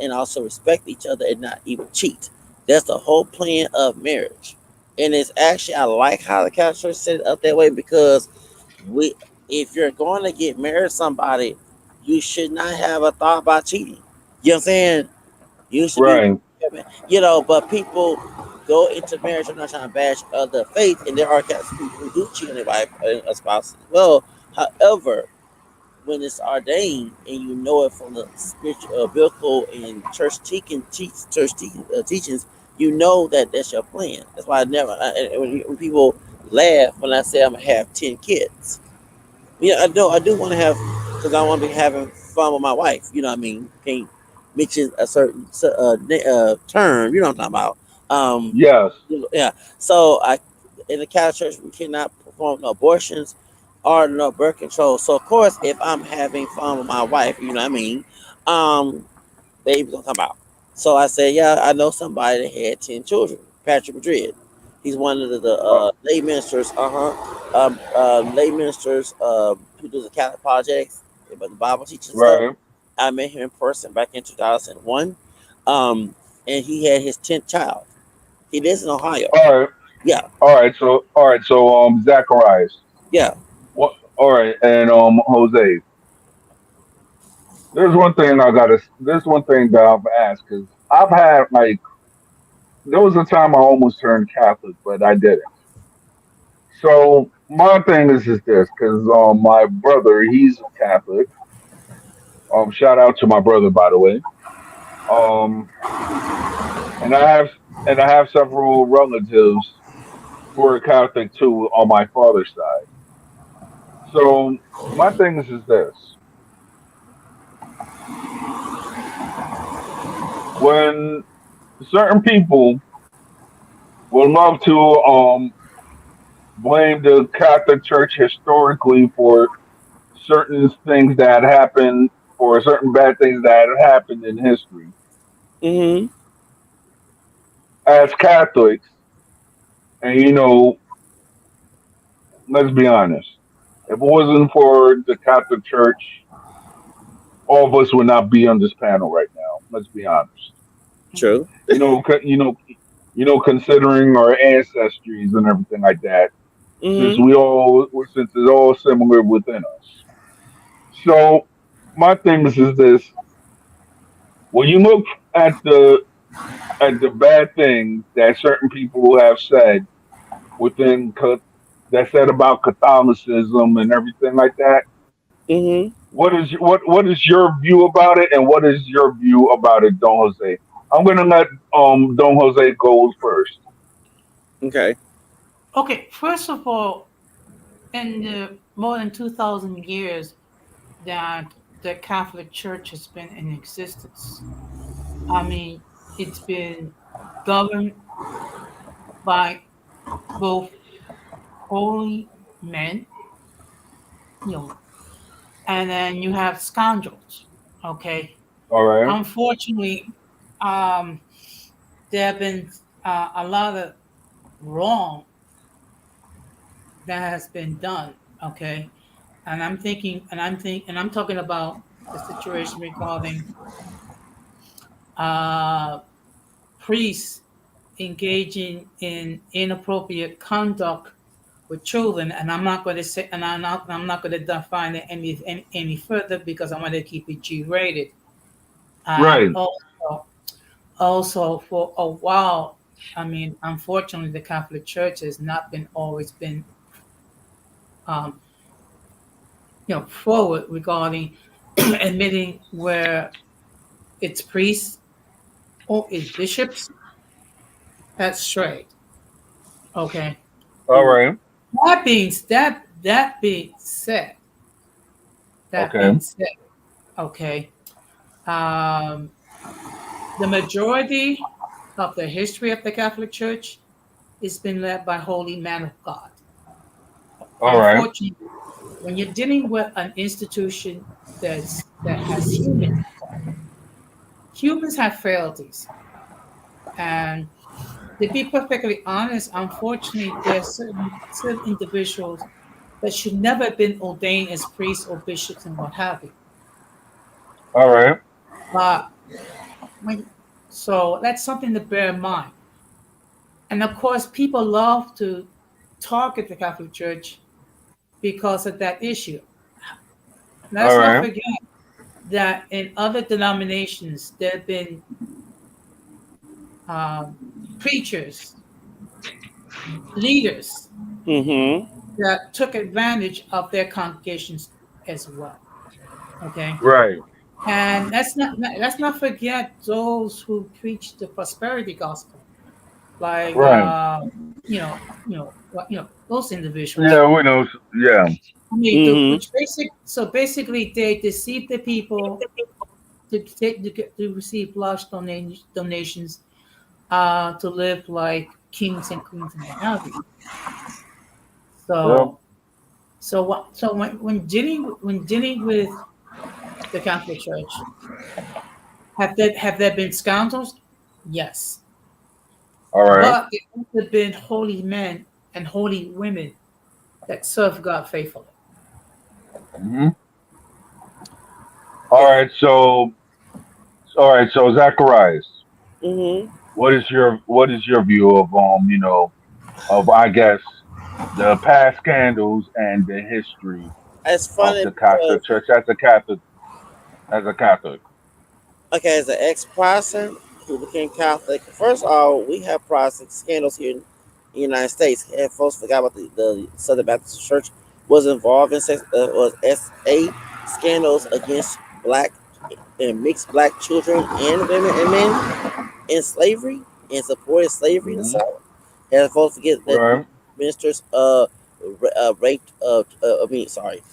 And also respect each other and not even cheat. That's the whole plan of marriage. And it's actually I like how the Catholic Church set it up that way because we if you're going to get married to somebody, you should not have a thought about cheating. You know what I'm saying? You should be, Right. but people go into marriage. I'm not trying to bash other faith, and there are Catholic people who do cheat on their wife and a spouse as well. However, when it's ordained and you know it from the spiritual, biblical, and teachings, you know that that's your plan. That's why I never. When people laugh when I say I'm gonna have 10 kids, yeah, I do want to have because I want to be having fun with my wife. You know what I mean? Can't mention a certain term. You know what I'm talking about? Yes. Yeah. So I in the Catholic Church we cannot perform no abortions or no birth control. So of course, if I'm having fun with my wife, you know what I mean? Um, baby's gonna come out. So I said, yeah, I know somebody that had 10 children. Patrick Madrid. He's one of the Uh, lay ministers. Lay ministers who do the Catholic apologetics, but the Bible teaching stuff. right. I met him in person back in 2001, um, and he had his 10th child. He lives in Ohio. All right. Yeah, All right. So all right. So Zacharias. yeah. What? All right. And Jose. There's one thing I gotta. There's one thing that I've asked because I've had like there was a time I almost turned Catholic, but I didn't. So my thing is this because my brother he's Catholic. Shout out to my brother by the way. Um, and I have several relatives who are Catholic too on my father's side. So my thing is this: when certain people would love to blame the Catholic Church historically for certain things that happened or certain bad things that happened in history. Mm-hmm. As Catholics, and let's be honest, if it wasn't for the Catholic Church, all of us would not be on this panel right now. Let's be honest. True. You know, considering our ancestries and everything like that, Mm-hmm. since it's all similar within us. So my thing is this: when you look at the bad things that certain people have said within that said about Catholicism and everything like that, Mm-hmm. what is your view about it, and what is your view about it, Don Jose? I'm gonna let Don Jose go first. Okay. Okay, first of all, in the more than 2,000 years that the Catholic Church has been in existence, I mean, it's been governed by both holy men, you know, and then you have scoundrels. Okay, All right. unfortunately, um, there have been a lot of wrong that has been done. Okay, and I'm talking about the situation regarding uh, priests engaging in inappropriate conduct with children, and I'm not going to say, and I'm not going to define it any further because I want to keep it G-rated. And Right. also for a while, I mean, unfortunately, the Catholic Church has not been always been, um, forward regarding admitting where its priests or its bishops had strayed. Okay. All Mhm. right. That being said, that Okay. being said, okay, um, the majority of the history of the Catholic Church has been led by holy men of God. All right. Unfortunately, when you're dealing with an institution that has humans have frailties, and to be perfectly honest, unfortunately, there are certain individuals that should never have been ordained as priests or bishops and what have you. All right. But when, so that's something to bear in mind. And of course, people love to target the Catholic Church because of that issue. All Let's not right. forget that in other denominations, there have been um, preachers, leaders Mhm. that took advantage of their congregations as well. Okay, Right. and let's not forget those who preach the prosperity gospel, like Right. those individuals. Yeah. We know. Yeah. I mean, Mhm. basically they deceive the people to receive large donations, to live like kings and queens and what have you. Yep. So when dealing with the Catholic Church, have there been scoundrels? Yes, All right. but there have been holy men and holy women that serve God faithfully. Hmm. All Yeah. right. So. All right. So Zacharias, Mhm. what is your view of of I guess the past scandals and the history It's of funny the Catholic because Church as a Catholic as a Catholic? okay, as an ex-Protestant who became Catholic, first of all, we have Protestant scandals here in the United States. And folks forgot about the Southern Baptist Church was involved in was SA scandals against black and mixed black children and women and men in slavery and supported slavery in the Hmm. South. And folks forget that Right. ministers raped I mean sorry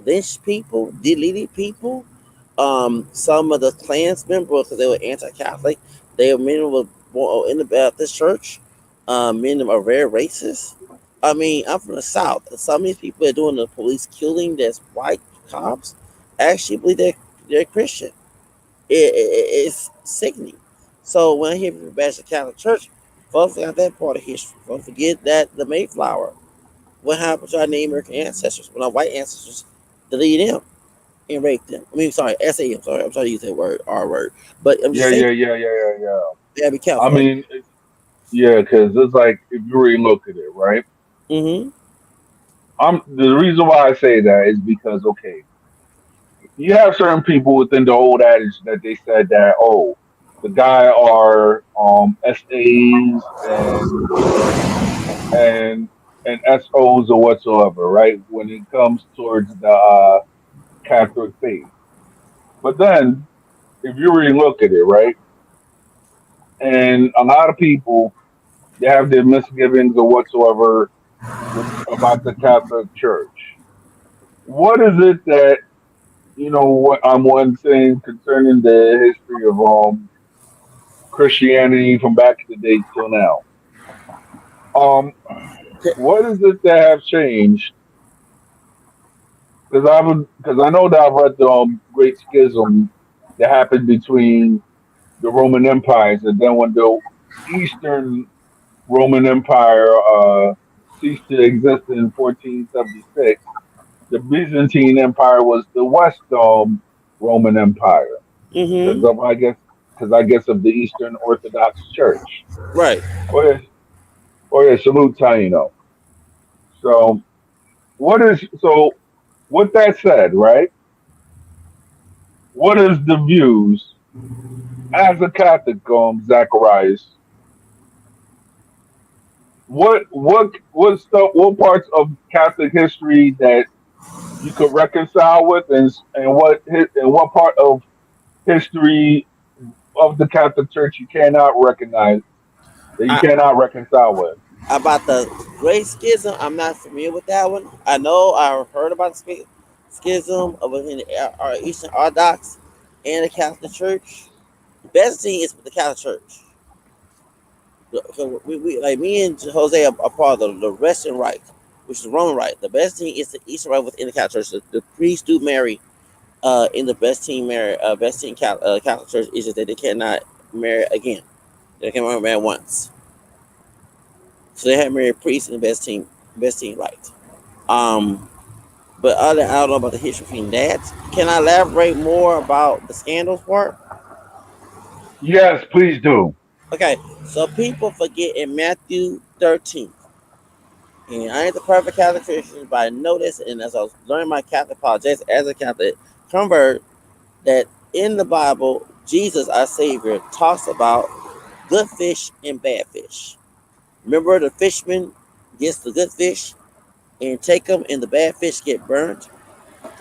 lynched people, deleted people. Some of the Klans members because they were anti-Catholic. They many of them were born in the Baptist church. Many of them are very racist. I mean, I'm from the South. And some of these people that are doing the police killing that's white cops actually believe they're Christian. It's sickening. So when I hear people bash the Catholic Church, folks forgot that part of history. Folks forget that the Mayflower. What happened to our Native American ancestors when our white ancestors deleted them and raped them? I mean, sorry, SA. I'm sorry. I'm trying to use that word, R word. But I'm just Yeah. saying, Yeah. Yeah. Yeah. Yeah. Yeah. you gotta be I careful. Like, mean, yeah, because it's like if you really look at it, right? mm-hmm, The reason why I say that is because okay, you have certain people within the old adage that they said that the guy are SAs and SOs or whatsoever, right? When it comes towards the Catholic faith, but then if you really look at it, right? and a lot of people they have their misgivings or whatsoever about the Catholic Church. What is it that what I'm one thing concerning the history of Christianity from back in the day till now? Um, what is it that have changed? Because I know that I've read the Great Schism that happened between the Roman empires, and then when the Eastern Roman Empire ceased to exist in 1476, the Byzantine Empire was the West Roman Empire because Mm-hmm. of I guess of the Eastern Orthodox Church. Right. Oh yeah, salute Taino. So with that said, right? What is the views as a Catholic, Zacharias? What stuff? What parts of Catholic history that you could reconcile with, and what part of history of the Catholic Church you cannot recognize that you I, cannot reconcile with? about the Great Schism, I'm not familiar with that one. I know I heard about the schism within our Eastern Orthodox and the Catholic Church. The best thing is with the Catholic Church. So we like me and Jose are part of the Western Rite, which is the Roman Rite. The best thing is the Eastern Rite within the Catholic Church. The priests do marry in the best team Catholic Church is just that they cannot marry again. They can only marry once. So they have married priests in the best team right. Um, but I don't know about the history between that. Can I elaborate more about the scandals part? Yes, please do. Okay, so people forget in Matthew 13, and I ain't the perfect Catholic Christian, but I know this, and as I was learning my Catholic apologetics as a Catholic convert, that in the Bible, Jesus, our Savior, talks about good fish and bad fish. Remember, the fisherman gets the good fish and take them, and the bad fish get burnt.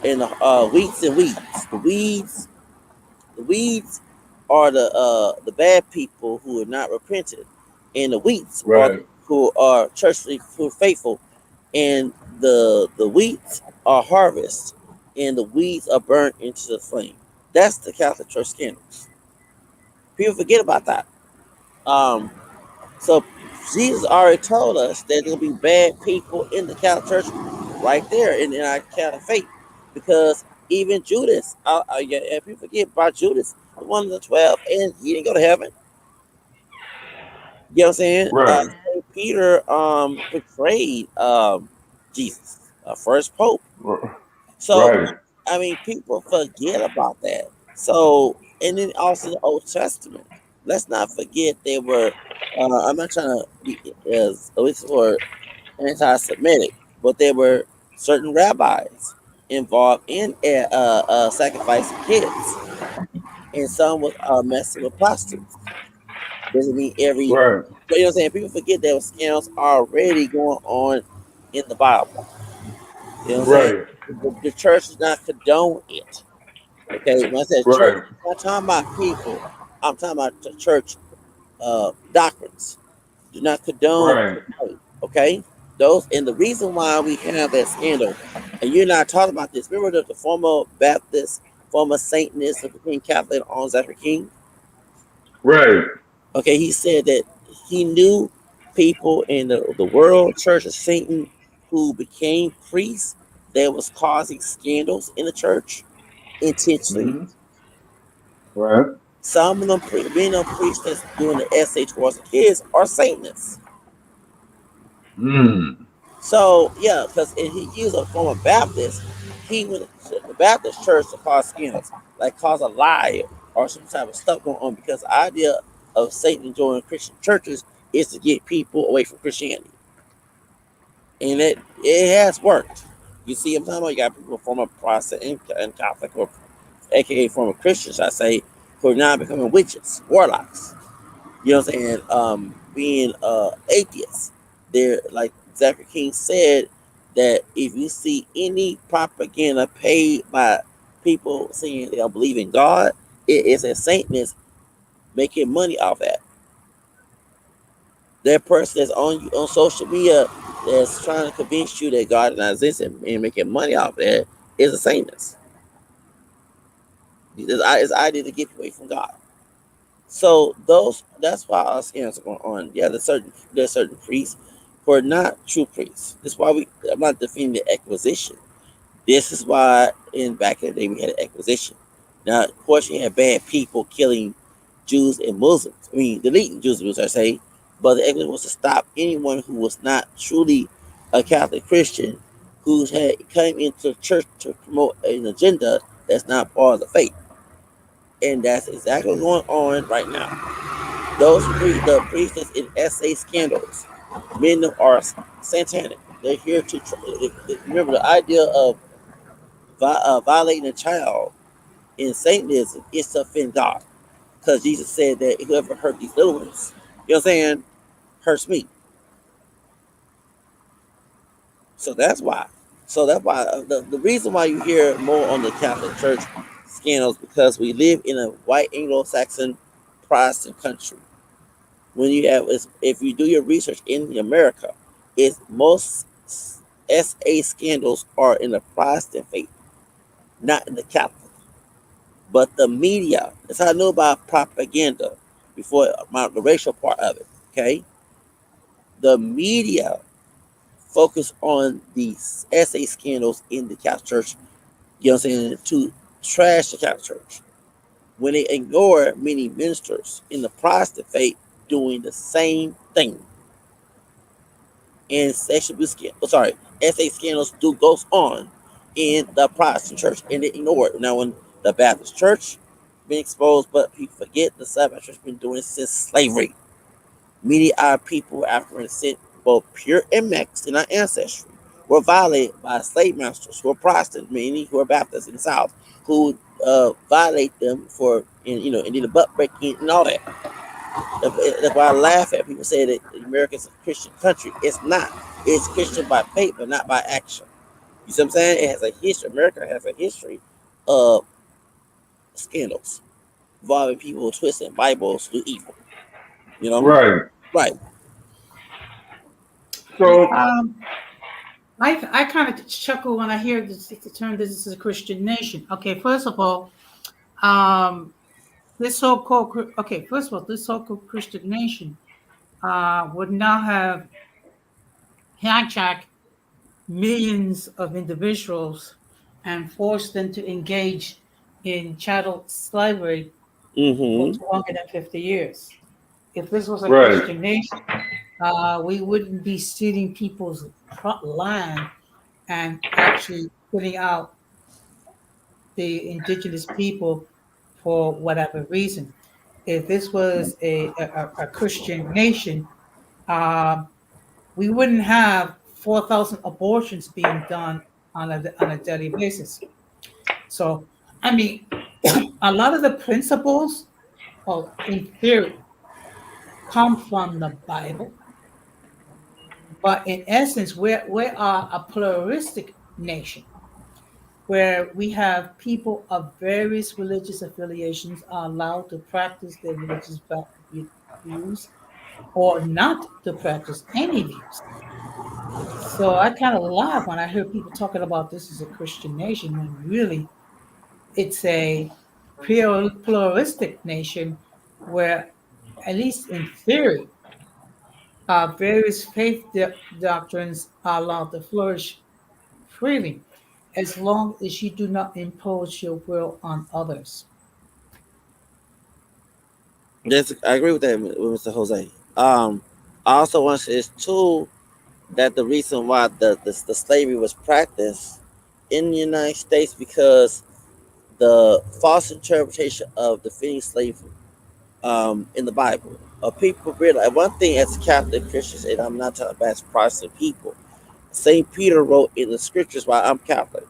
And the wheats and weeds. The weeds are the bad people who are not repentant, and the wheats are Right, who are churchly, who are faithful, and the wheats are harvest, and the weeds are burnt into the flame. That's the Catholic Church scandals. People forget about that. Um, So Jesus already told us that there'll be bad people in the Catholic Church right there in our Catholic faith. Because even Judas, yeah, if you forget about Judas, one of the 12, and he didn't go to heaven. You know what I'm saying? right, Peter betrayed Jesus, first pope. So, right, I mean, people forget about that. So, and then also the Old Testament. Let's not forget they were. I'm not trying to be as at least for anti-Semitic, but there were certain rabbis involved in sacrificing kids, and some was messing with prostitutes. Doesn't mean every. right, But you know what I'm saying? People forget there was scams already going on in the Bible. You know what I'm saying? right, The church does not condone it. Okay, when I said church, right, I'm not talking about people. I'm talking about the church doctrines. Do not condone right. rape. Okay, those and the reason why we have that scandal, and you're not talking about this. Remember the former Baptist, former Satanist that became Catholic on Zachary King. Right. Okay, he said that he knew people in the world church of Satan who became priests that was causing scandals in the church intentionally. Hmm. Right. Some of them, being a priest that's doing the essay towards the kids, are Satanists. Mm. So yeah, because he was a former Baptist, he went to the Baptist church to cause scandals, like cause a lie or some type of stuff going on. Because the idea of Satan joining Christian churches is to get people away from Christianity, and it has worked. You see, I'm talking about you got people former Protestant and Catholic, or AKA former Christians, I say, who are now becoming witches, warlocks. You know what I'm saying? Being atheists. They're like Zachary King said that if you see any propaganda paid by people saying they don't believe in God, it is a Satanist making money off that. That person that's on you on social media that's trying to convince you that God does not exist and making money off that is a Satanist. It's idea to get you away from God. So that's why our scams are going on. Yeah, there's certain priests who are not true priests. That's why I'm not defending the acquisition. This is why in back in the day we had an acquisition. Now, of course, you had bad people killing Jews and Muslims. I mean, deleting Jews and Muslims, I say. But the acquisition was to stop anyone who was not truly a Catholic Christian who had come into the church to promote an agenda that's not part of the faith. And that's exactly what's going on right now. The priests that's in SA scandals, many of them are satanic. They're here to remember the idea of violating a child in Satanism is to offend God. Because Jesus said that whoever hurt these little ones, you know what I'm saying, hurts me. So that's why. The reason why you hear more on the Catholic Church scandals because we live in a white Anglo-Saxon Protestant country. When you have, if you do your research in America, it's most SA scandals are in the Protestant faith, not in the Catholic. But the media, that's how I know about propaganda before the racial part of it. Okay, the media focus on the SA scandals in the Catholic Church. You know what I'm saying, to trash the Catholic Church when they ignore many ministers in the Protestant faith doing the same thing. And sexual abuse scandals, SA scandals do goes on in the Protestant church, and they ignore it. Now, when the Baptist church been exposed, but people forget the Baptist church been doing it since slavery. Many our people, African descent, both pure and mixed in our ancestry, were violated by slave masters who are Protestant, many who are Baptists in the South, who violate them for, and did the butt breaking and all that. That's why I laugh at people say that America is a Christian country. It's not. It's Christian by faith, but not by action. You see what I'm saying? It has a history. America has a history of scandals involving people twisting Bibles to do evil. You know? Right. Right. Yeah, So I kind of chuckle when I hear the term "this is a Christian nation." Okay, first of all, um, this so-called okay, first of all, this so-called Christian nation would not have hijacked millions of individuals and forced them to engage in chattel slavery for Mm-hmm. 250 years. If this was a right. Christian nation, we wouldn't be stealing people's land and actually putting out the indigenous people for whatever reason. If this was a Christian nation, um, we wouldn't have 4,000 abortions being done on a daily basis. So, I mean, a lot of the principles, in theory, come from the Bible, but in essence, we are a pluralistic nation where we have people of various religious affiliations are allowed to practice their religious views or not to practice any views. So I kind of laugh when I hear people talking about this as a Christian nation when really it's a pluralistic nation where, at least in theory, various faith doctrines are allowed to flourish freely as long as you do not impose your will on others. Yes, I agree with that, with Mr. Jose. I also want to say this too that the reason why the slavery was practiced in the United States because the false interpretation of defending slavery in the Bible. People realize one thing as Catholic Christians, and I'm not talking about Protestant people. Saint Peter wrote in the scriptures while I'm Catholic.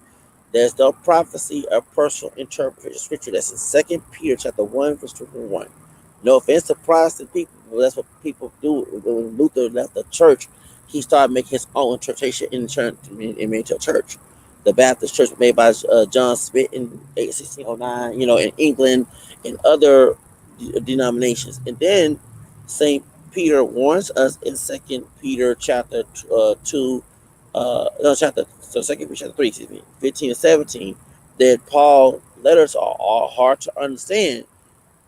There's no prophecy or personal interpretation of scripture. That's in 2 Peter chapter 1, verse 21. No offense to Protestant people, but that's what people do. When Luther left the church, he started making his own interpretation in church, in made to a church. The Baptist church made by John Smith in 1609, in England and other denominations. And then St. Peter warns us in Second Peter chapter 2, no chapter so Second Peter chapter 3, excuse me, 15 and 17, that Paul letters are hard to understand.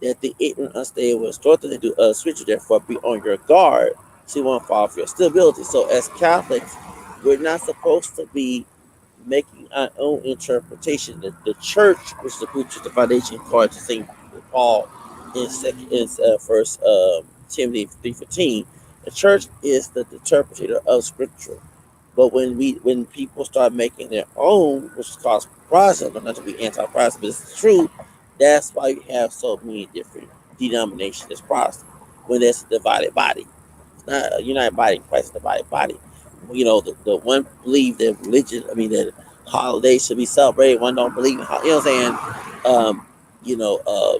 That the ignorant unstable will distort to do scripture, therefore be on your guard, so you won't fall for your stability. So as Catholics, we're not supposed to be making our own interpretation. The church, which is the foundation according to Saint Paul in First Timothy 3:15, the church is the interpreter of Scripture. But when people start making their own, which is called Protestant, not to be anti-Protestant, but it's true. That's why you have so many different denominations as Protestant. When there's a divided body, it's not a united body. Christ is a divided body. The one believe that religion, I mean that holidays should be celebrated. One don't believe in, you know what I'm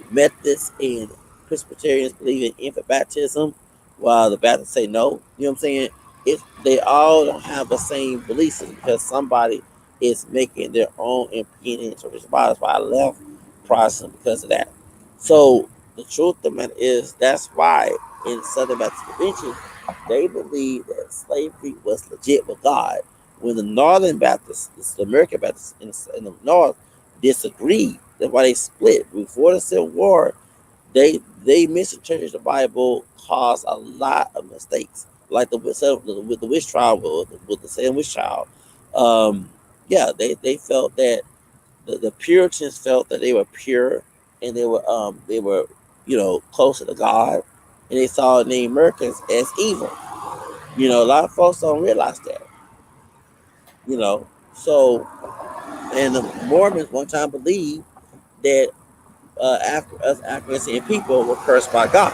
saying? Methodists and Presbyterians believe in infant baptism, while the Baptists say no. You know what I'm saying? If they all don't have the same beliefs because somebody is making their own opinion interpretation. That's why I left Protestant because of that. So the truth of the matter is that's why in Southern Baptist Convention they believe that slavery was legit with God. When the Northern Baptists, the American Baptists in the North, disagreed. That's why they split. Before the Civil War, they misinterpreted the Bible, caused a lot of mistakes, like with the witch trial, with the Salem witch trial. Yeah, they felt that the Puritans felt that they were pure and they were closer to God, and they saw the Americans as evil. A lot of folks don't realize that. So and the Mormons one time believed that us African people were cursed by God.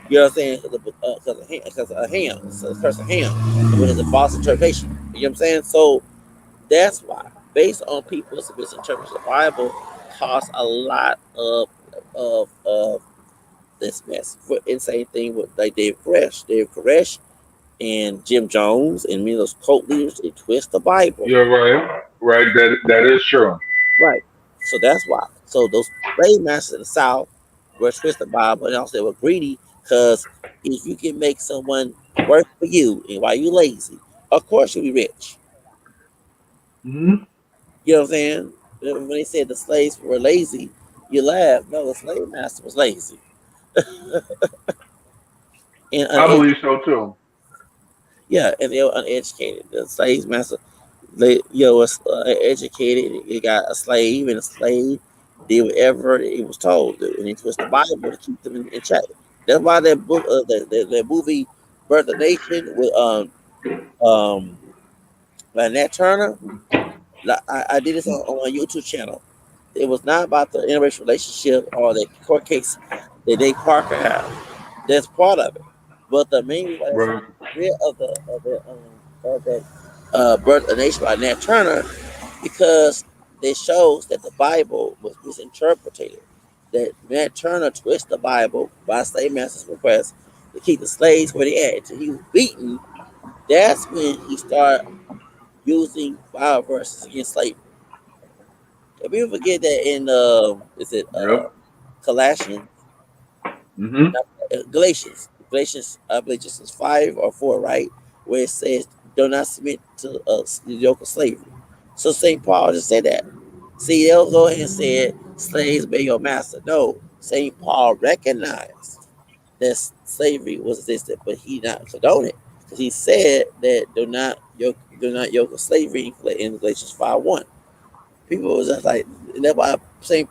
You know what I'm saying? Because of Ham, so the curse of Ham, when it's a false interpretation. You know what I'm saying? So that's why, based on people's misinterpretation of the Bible, caused a lot of this mess. And same thing with like David Koresh, and Jim Jones, and many of those cult leaders. They twist the Bible. You're right. Right. That is true. Right. So that's why. So those slave masters in the South were twist the Bible, and also they were greedy because if you can make someone work for you and while you lazy, of course you'll be rich. Hmm. You know what I'm saying? When they said the slaves were lazy, you laugh. No, the slave master was lazy and I believe uneducated. so too. Yeah, and they were uneducated. The slave master, was educated. He got a slave, and a slave did whatever it was told, and he twisted the Bible to keep them in check. That's why that book, that movie, Birth of Nation, with um, Nat Turner. I did this on my YouTube channel. It was not about the interracial relationship or the court case that Dave Parker had. That's part of it, but the main reason why I said Right. rid of that Birth of a Nation by Nat Turner because it shows that the Bible was misinterpreted. That Nat Turner twisted the Bible by slave masters' request to keep the slaves where they at until he was beaten. That's when he started using Bible verses against slavery. If people forget that in is it Yep. Colossians, Hmm. Galatians, I believe just is 5 or 4, right, where it says, "Do not submit to the yoke of slavery." So Saint Paul just said that. See, they'll go ahead and say, "Slaves, be your master." No, Saint Paul recognized that slavery was existed, but he not condoned it because he said that do not yoke of slavery in Galatians 5:1. People was just like, and that's why Saint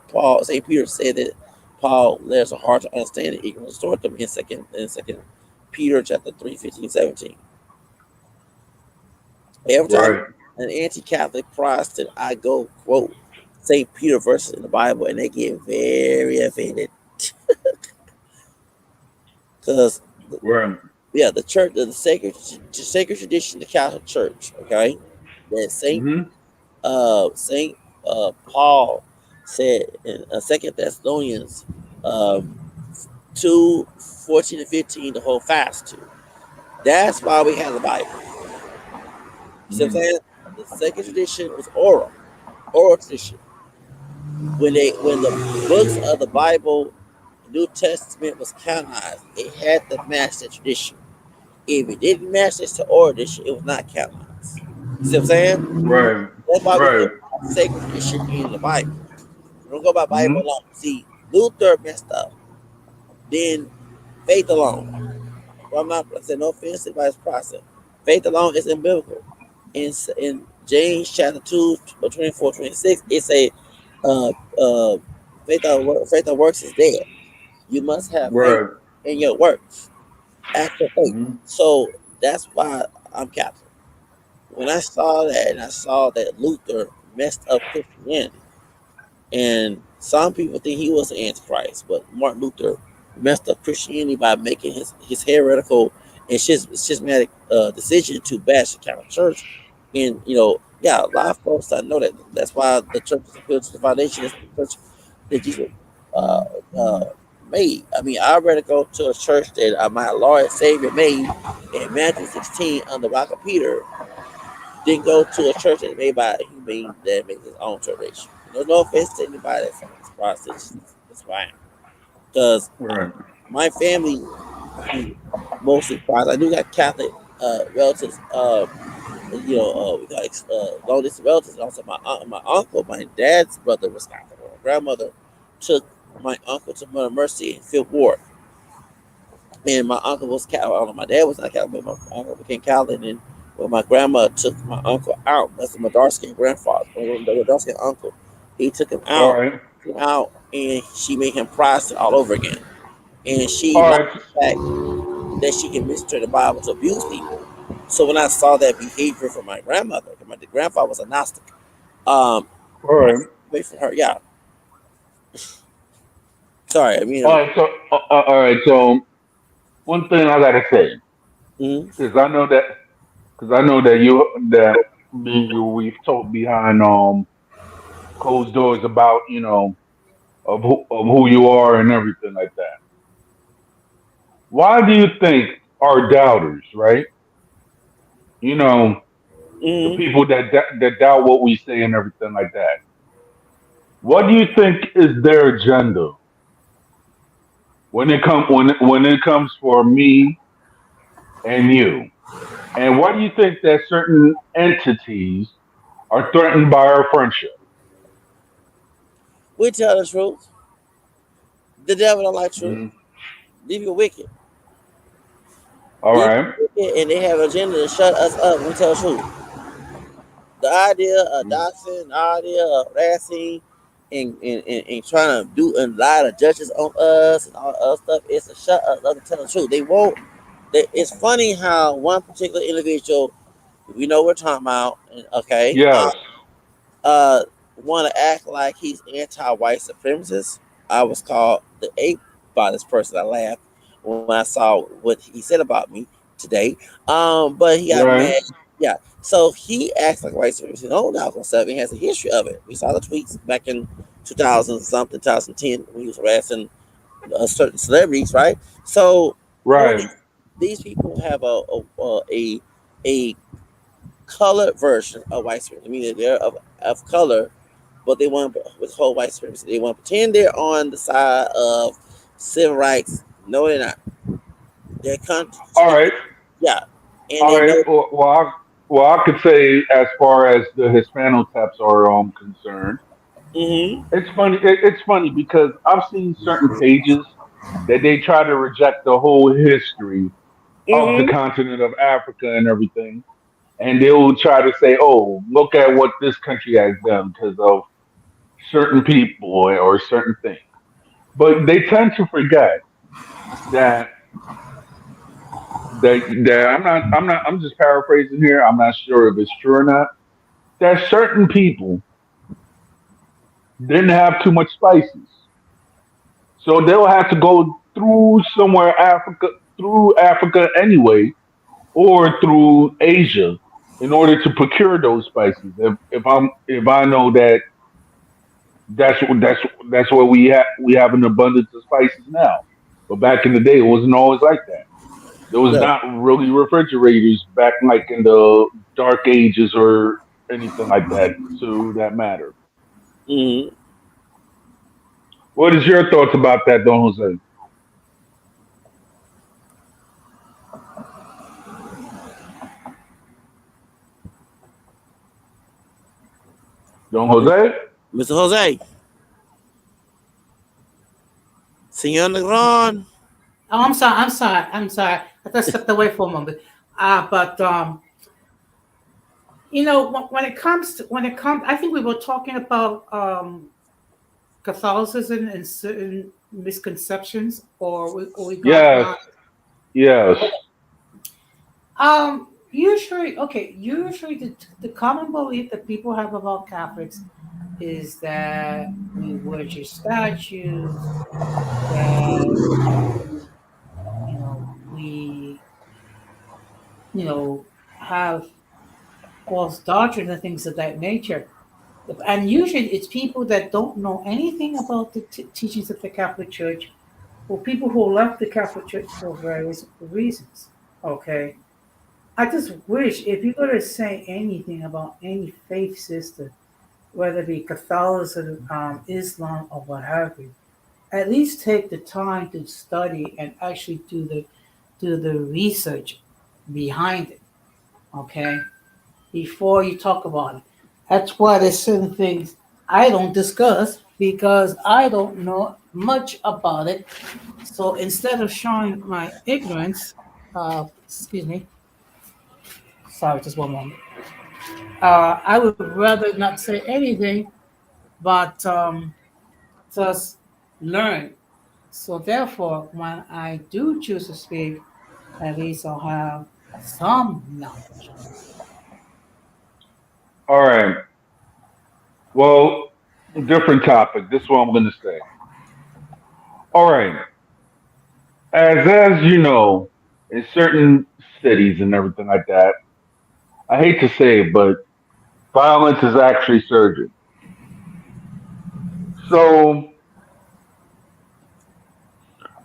Peter said that Paul letters are hard to understand and equal to them in second Peter chapter 3, 15, 17. Every time Right. an anti-Catholic Protestant, I go quote Saint Peter verses in the Bible, and they get very offended because Right. yeah, the church, the sacred tradition, the Catholic Church, okay, that Hmm. Saint Paul said in Second Thessalonians um, 2:14 and 15 to hold fast to. That's why we have the Bible. You see what I'm Hmm. saying? The sacred tradition was oral tradition. When the books of the Bible New Testament was canonized. It had to match the tradition. If it didn't match this to oral tradition, it was not canonized. You see what I'm saying? Right. That's why we go Right. by sacred tradition in the Bible. We don't go by Hmm. Bible alone. See, Luther messed up. Then faith alone. Well, I'm not saying no offense to anybody's process. Faith alone is unbiblical. In James chapter 2, 24, 26, it say, uh, uh, faith of works is dead. You must have faith Right. in your works. Actual faith. Hmm. So that's why I'm Catholic. When I saw that and I saw that Luther messed up Christianity, and some people think he was the Antichrist, but Martin Luther messed up Christianity by making his heretical and schismatic decision to bash the Catholic Church. And yeah, a lot of folks I know that. That's why the church is built to the foundation is the church that Jesus uh, uh, made. I mean, I'd rather go to a church that my Lord and Savior made in Matthew 16 on the rock of Peter than go to a church that's made by a human that makes his own tradition. There's no offense to anybody that's process. That's why I am. Because Right. my family is mostly Protestant. I do got Catholic relatives. We got long distance relatives. And also, my uncle, my dad's brother was Catholic. My grandmother took my uncle to Mother Mercy in Fifth Ward, and my uncle was Catholic. My dad was not Catholic, but my uncle became Catholic. And when my grandma took my uncle out, that's my dark skinned grandfather, the dark skinned uncle. He All took right. him out, and she made him Protestant all over again. And she All liked right. the fact that she can mistreat the Bible to abuse people. So when I saw that behavior from my grandmother, my grandfather was a Gnostic. Um, All I right. wait for her. Yeah, sorry. I All mean, right. So, all right. So, one thing I gotta say mm, is I know that me and you we've talked behind closed doors about of who you are and everything like that. Why do you think our doubters, right? You know, the mm, people that doubt what we say and everything like that. What do you think is their agenda when it comes for me and you? And why do you think that certain entities are threatened by our friendship? we tell the truth. The devil don't like truth. Mhm. These people wicked. All These right, people wicked, and they have an agenda to shut us up when we tell the truth. The idea of Mhm. doxing, the idea of harassing, and trying to do and lie to judges on us and all that other stuff is to shut us up and tell the truth. They won't. It's funny how one particular individual, we know we're talking about, okay, yes, uh, want to act like he's anti-white supremacist. I was called the ape by this person. I laughed when I saw what he said about me today. But he got right, mad. Yeah. So he acts like a white supremacist. No, now stuff. He has a history of it. We saw the tweets back in 2000 something, 2010 when he was harassing certain celebrities, right? So point right. is, these people have a colored version of white supremacy. I mean, they're of color, but they want to withhold white supremacy. They want to pretend they're on the side of civil rights. No, they're not. They're All contradicting. right, Yeah, and all they right. know. Well, I could say as far as the Hispanotaps are concerned, Mm-hmm. it's funny because I've seen certain pages that they try to reject the whole history of the Mm-hmm. continent of Africa and everything, and they will try to say, "Oh, look at what this country has done because of certain people or certain things." But they tend to forget that that I'm just paraphrasing here. I'm not sure if it's true or not. That certain people didn't have too much spices, so they'll have to go through Africa anyway, or through Asia in order to procure those spices. If I know that that's where we have an abundance of spices now, but back in the day it wasn't always like that. There was Yeah. not really refrigerators back like in the dark ages or anything like that to that matter. Mm-hmm. What is your thoughts about that, Don Jose? Don Jose? Mr. Jose, Senor Negron. Oh, I'm sorry. I'm sorry. I'm sorry. I just stepped away for a moment. But when it comes I think we were talking about Catholicism and certain misconceptions, or we got Yes, yes. Usually the common belief that people have about Catholics is that we worship statues, that we have false doctrine and things of that nature. And usually it's people that don't know anything about the teachings of the Catholic Church, or people who left the Catholic Church for various reasons. Okay. I just wish if you're going to say anything about any faith system, whether it be Catholicism, Islam, or what have you, at least take the time to study and actually do the research behind it. Okay, before you talk about it. That's why there's certain things I don't discuss because I don't know much about it. So instead of showing my ignorance, excuse me, sorry, just one moment. I would rather not say anything, but just learn. So therefore, when I do choose to speak, at least I'll have some knowledge. All right. Well, different topic. This is what I'm going to say. All right. As you know, in certain cities and everything like that, I hate to say it, but violence is actually surging. So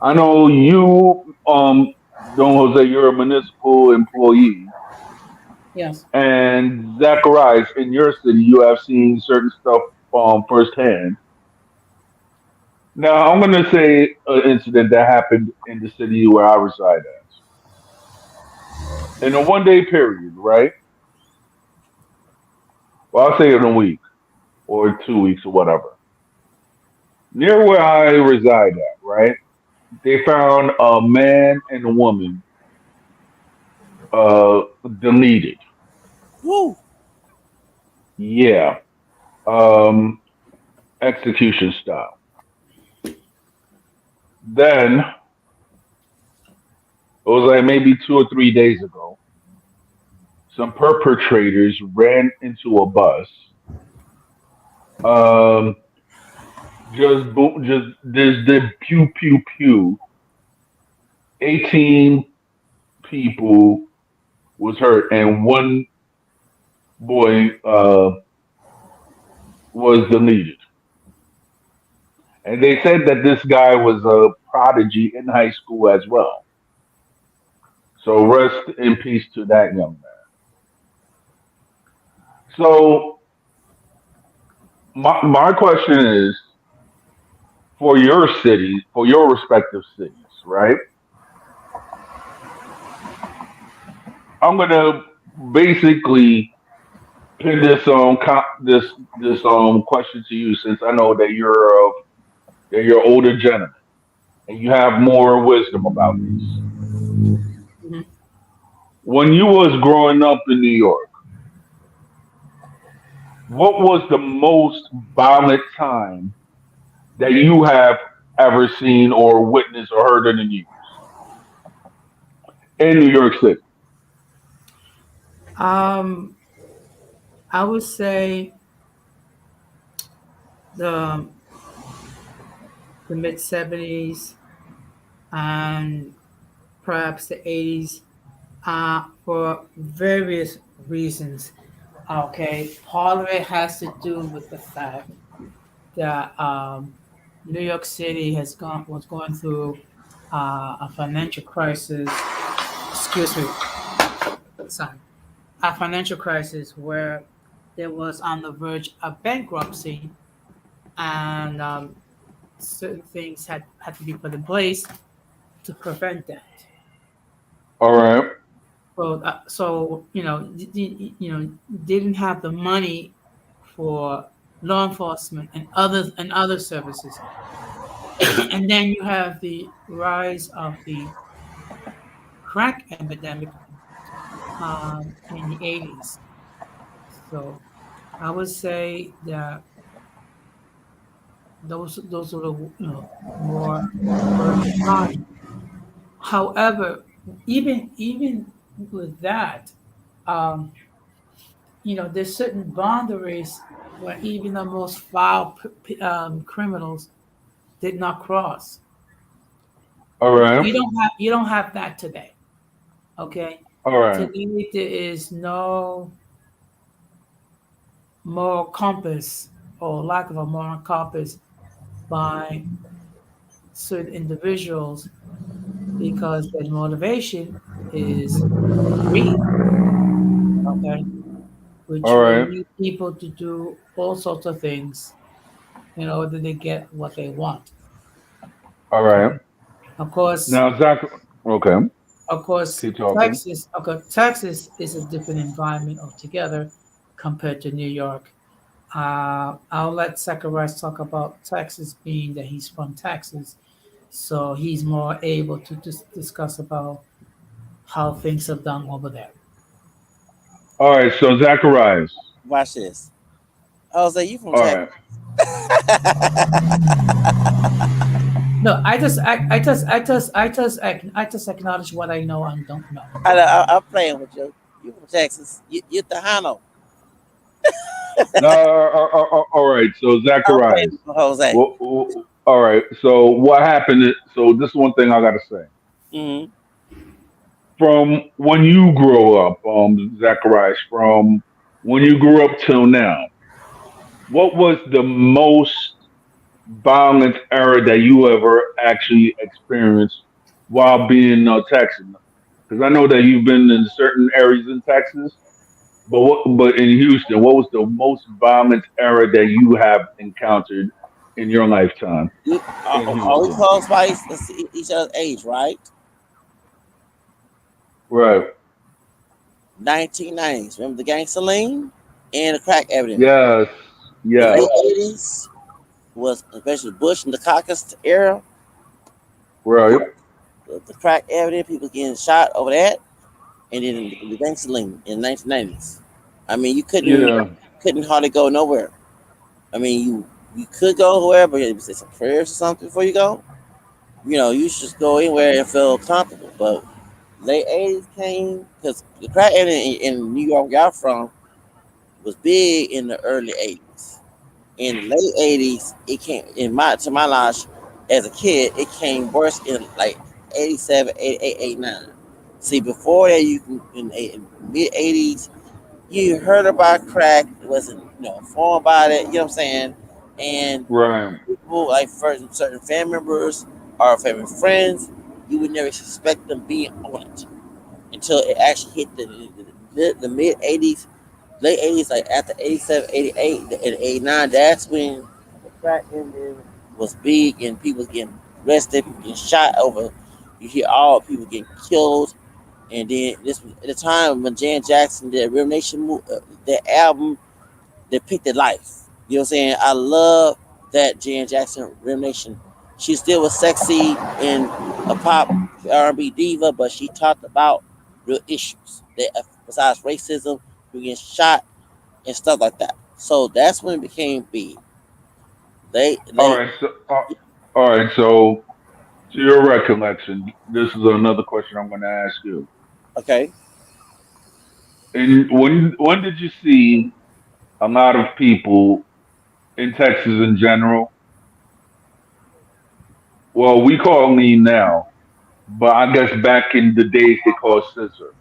I know you, Don Jose, you're a municipal employee, Yes. and Zacharias, in your city, you have seen certain stuff firsthand. Now, I'm going to say an incident that happened in the city where I reside at. In a 1 day period, right? Well, I'll say in a week or 2 weeks or whatever. Near where I reside at, right? They found a man and a woman uh, deleted. Woo. Yeah. Um, execution style. Then, it was like maybe 2 or 3 days ago, some perpetrators ran into a bus. Um, just boom, just did pew pew pew. 18 people was hurt, and one boy was deleted. And they said that this guy was a prodigy in high school as well. So rest in peace to that young man. So my question is for your cities, for your respective cities, right? I'm gonna basically pin this this question to you since I know that you're older gentleman and you have more wisdom about this. Mhm. When you was growing up in New York, what was the most violent time that you have ever seen or witnessed or heard in the news in New York City? Um, I would say the mid 70s and perhaps the 80s, for various reasons. Okay, part of it has to do with the fact that New York City was going through a financial crisis. Excuse me, sorry, a financial crisis where there was on the verge of bankruptcy, and certain things had to be put in place to prevent that. All right. So didn't have the money for law enforcement and other services, and then you have the rise of the crack epidemic in the 80s. So I would say that those are the more worrisome times. However, even with that, um, there's certain boundaries where even the most foul criminals did not cross. All You right. don't have that today. Okay, All right. today there is no moral compass or lack of a moral compass by certain individuals because their motivation is greed. Okay, which All will right. lead people to do all sorts of things in order to get what they want. All Okay, right. of course, Now, Zach. Okay. of course, Keep talking. Texas is a different environment altogether compared to New York. I'll let Zacharias talk about Texas, being that he's from Texas, so he's more able to discuss about how things are done over there. All right. So, Zacharias. Watch this. Jose, you from All Texas? right. No, I just acknowledge what I know and don't know. I'm playing with you. You from Texas? You Tejano? No. All right. So, I'm playing Zacharias. with Jose. All right. So, what happened? So, this is one thing I got to say. Hmm. From when you grow up, Zacharias, from when you grew up till now, what was the most violent era that you ever actually experienced while being Texan? Because I know that you've been in certain areas in Texas, but in Houston, what was the most violent era that you have encountered in your lifetime in Are we Houston? close by each other's age, right? Right. 1990s. Remember the gangster lean and the crack epidemic. Yes. The late Yes. 80s was especially Bush and the caucus era. Right. The crack epidemic, people getting shot over that, and then the gangster lean in the 1990s. I mean, Yeah. couldn't hardly go nowhere. I mean, you could go wherever, but say some prayers or something before you go. You should just go anywhere and feel comfortable. But late 80s came because the crack epidemic in New York, where y'all from, was big in the early 80s. In the late 80s, it came to my knowledge, as a kid, it came worse in like 87, 88, 89. See, before that, in mid 80s, you heard about crack, it wasn't informed about it. You know what I'm saying? And Right. people like certain family members or family friends, you would never suspect them being on it until it actually hit the mid 80s, late 80s, like after 87, 88, and 89. That's when the crack ended was big and people was getting arrested, people getting shot over. You hear all people getting killed. And then this was at the time when Jan Jackson did Real Nation, that album depicted life. You know what I'm saying? I love that Jan Jackson Real Nation. She still was sexy and a pop R&B diva, but she talked about real issues that besides racism, people getting shot and stuff like that. So that's when it became big. All They right. All right. So, to your recollection, this is another question I'm going to ask you. okay. And when did you see a lot of people in Texas in general? Well, we call lean now, but I guess back in the days they called scissor.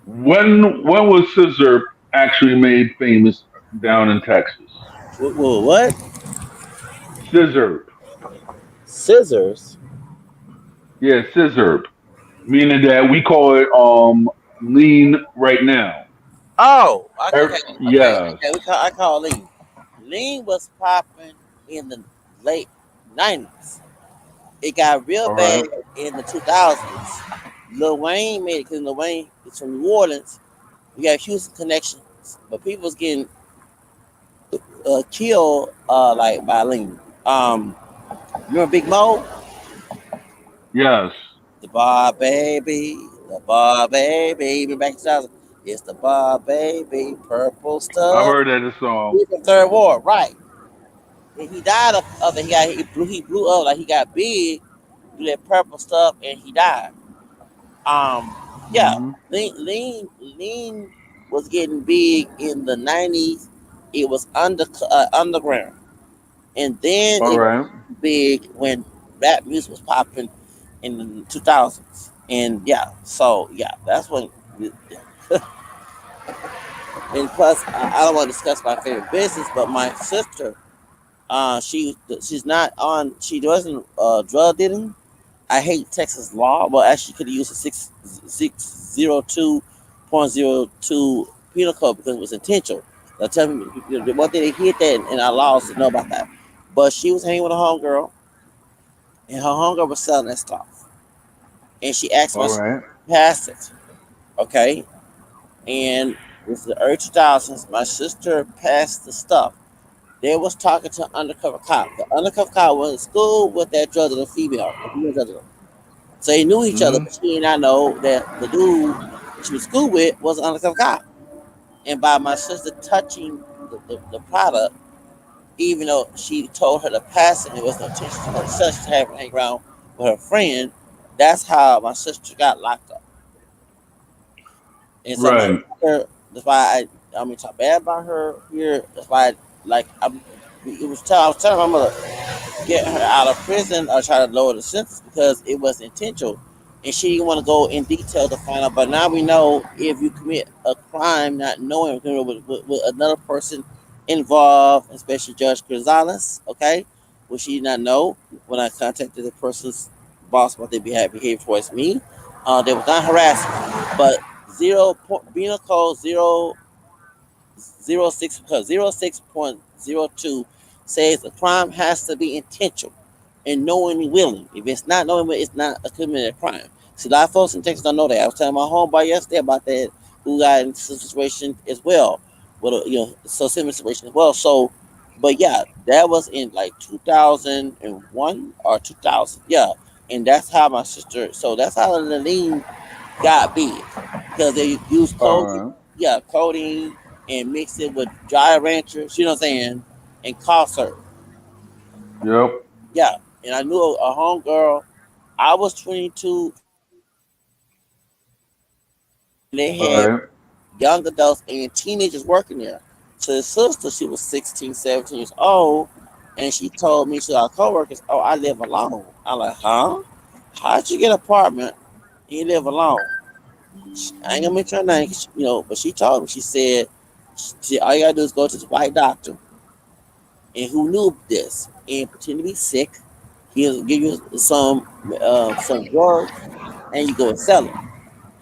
When was scissor actually made famous down in Texas? What? Scissor, Scissors. yeah, scissor, meaning that we call it lean right now. Oh, okay. Yes, I call lean. Lean was popping in the late. 90s. It got real All bad right. in the 2000s. Lil Wayne made it because Lil Wayne is from New Orleans. We got Houston connections, but people was getting killed like by lean. Remember Big Mo? Yes. The bar baby, the bar baby. Even back in 2000, it's the bar baby, purple I've stuff. heard that song. He's the third war, right? And he died of it. He blew up like he got big, do that purple stuff, and he died. Um, yeah, Hmm. lean was getting big in the 90s. It was underground, and then All it got right. big when rap music was popping in the 2000s. And yeah, so yeah, that's when. Yeah. And plus, I don't want to discuss my favorite business, but my sister, she's not on. She wasn't drug dealing. I hate Texas law. Well, actually, could have used a 602.02 penal code because it was intentional. Now, tell me, the one thing they hit that, and our laws to know about that. But she was hanging with a homegirl, and her homegirl was selling that stuff. And she asked my All sister right. to pass it, okay? And it was the early 2000s. My sister passed the stuff. They was talking to an undercover cop. The undercover cop was in school with that drug dealer female, a female drug dealer. So they knew each other, Hmm. but she did not know that the dude she was school with was an undercover cop. And by my sister touching the product, even though she told her to pass it, there was no intention to her sister to have hang around with her friend. That's how my sister got locked up. And so my Right. sister, that's why I mean talk bad about her here. That's why I was telling my mother get her out of prison or try to lower the sentence because it was intentional. And she didn't want to go in detail to find out. But now we know if you commit a crime not knowing with another person involved, especially Judge Gonzalez, okay, which she did not know when I contacted the person's boss about their behavior towards me. They was not harassment, but penal code 06.02 says the crime has to be intentional and knowingly willing. If it's not knowingly, it's not a committed crime. See, a lot of folks in Texas don't know that. I was telling my homeboy yesterday about that, who got in some situation as well, with so similar situation as well. So, but yeah, that was in like 2001 or 2000. Yeah, and that's how my sister. So that's how the lean got big because they use All codeine, right. yeah, codeine and mix it with dry ranchers, you know what I'm saying, and cough syrup. Yep. Yeah, and I knew a homegirl. I was 22 and they All had right. young adults and teenagers working there. So his sister, she was 16, 17 years old, and she told me to our coworkers, "Oh, I live alone." I'm like, "Huh? How'd you get an apartment and you live alone?" I ain't gonna mention her name, 'cause but she told me. She said, "All you gotta do is go to the white doctor, and who knew this, and pretend to be sick. He'll give you some drugs, and you go and sell it,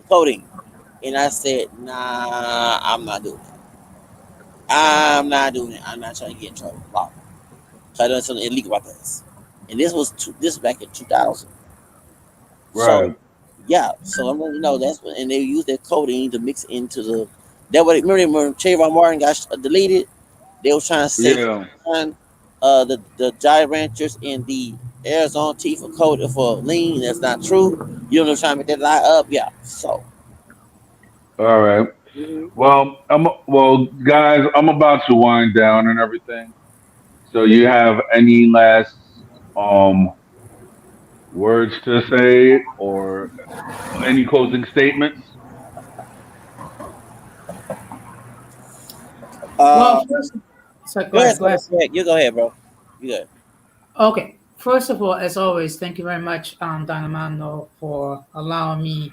codeine." And I said, "Nah, I'm not doing it. I'm not doing it. I'm not trying to get in trouble. Wow. So I done something illegal about this." And this was back in 2000. So Right. yeah, so I'm letting you know that's when, and they use that codeine to mix into the. That what remember when Trayvon Martin got deleted? They were trying to say Yeah. the Jolly Ranchers in the Arizona tea for code for lean. That's not true. You know, trying to make that lie up. Yeah. So. All right. Mhm. Well, guys. I'm about to wind down and everything. So, you have any last um words to say or any closing statements? Uh, Well, first, so go go ahead, ahead, go Summer. ahead. Go ahead. You go ahead, bro. You good? Okay. First of all, as always, thank you very much, Don Armando, for allowing me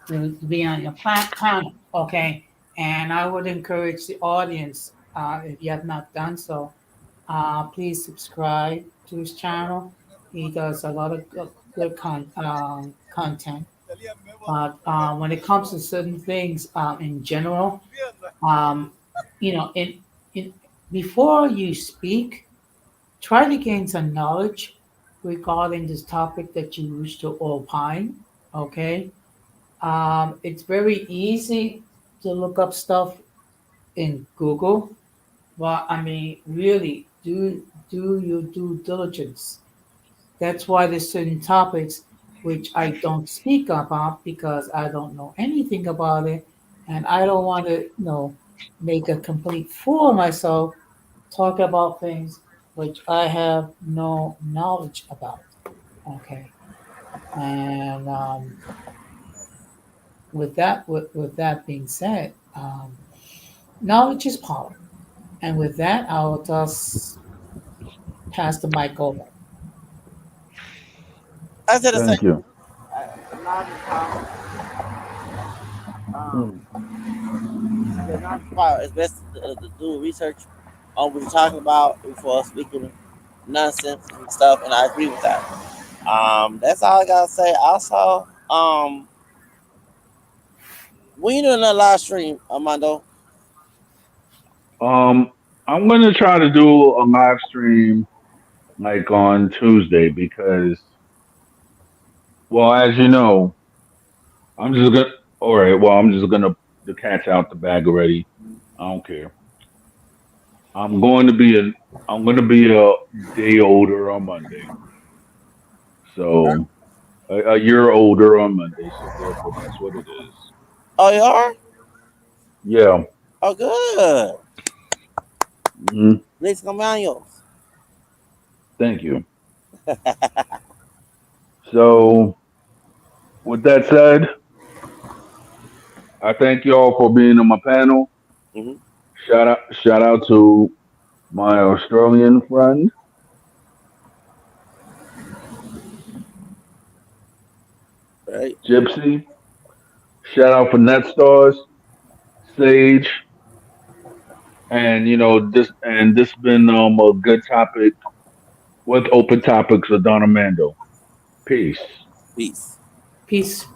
to be on your platform. Okay. And I would encourage the audience, if you have not done so, please subscribe to his channel. He does a lot of good content. But when it comes to certain things in general, um, in before you speak, try to gain some knowledge regarding this topic that you wish to opine. Okay. It's very easy to look up stuff in Google, but I mean, really, do your due diligence. That's why there's certain topics which I don't speak about because I don't know anything about it, and I don't want to, make a complete fool of myself, talk about things which I have no knowledge about. Okay, and with that being said, knowledge is power, and with that, I'll just pass the mic over. I said the same. Thank you. Knowledge is power. Hmm. Yeah, knowledge is power. It's best to do research on what you're talking about before speaking nonsense and stuff, and I agree with that. That's all I gotta say. Also, when you doing that live stream, Armando? Um, I'm gonna try to do a live stream like on Tuesday because, well, as you know, I'm just gonna. All right. Well, I'm just gonna. The cat's out the bag already. I don't care. I'm going to be a. I'm going to be a day older on Monday. So a year older on Monday. So therefore, that's what it is. Oh, you are? Yeah. Oh, good. Hmm. Please come on yours. Thank you. So with that said, I thank y'all for being on my panel. Hmm. Shout out to my Australian friend, Right. Gypsy. Shout out for NetStars, Sage, and this been a good topic with open topics with Don Armando. Peace. Peace. Peace.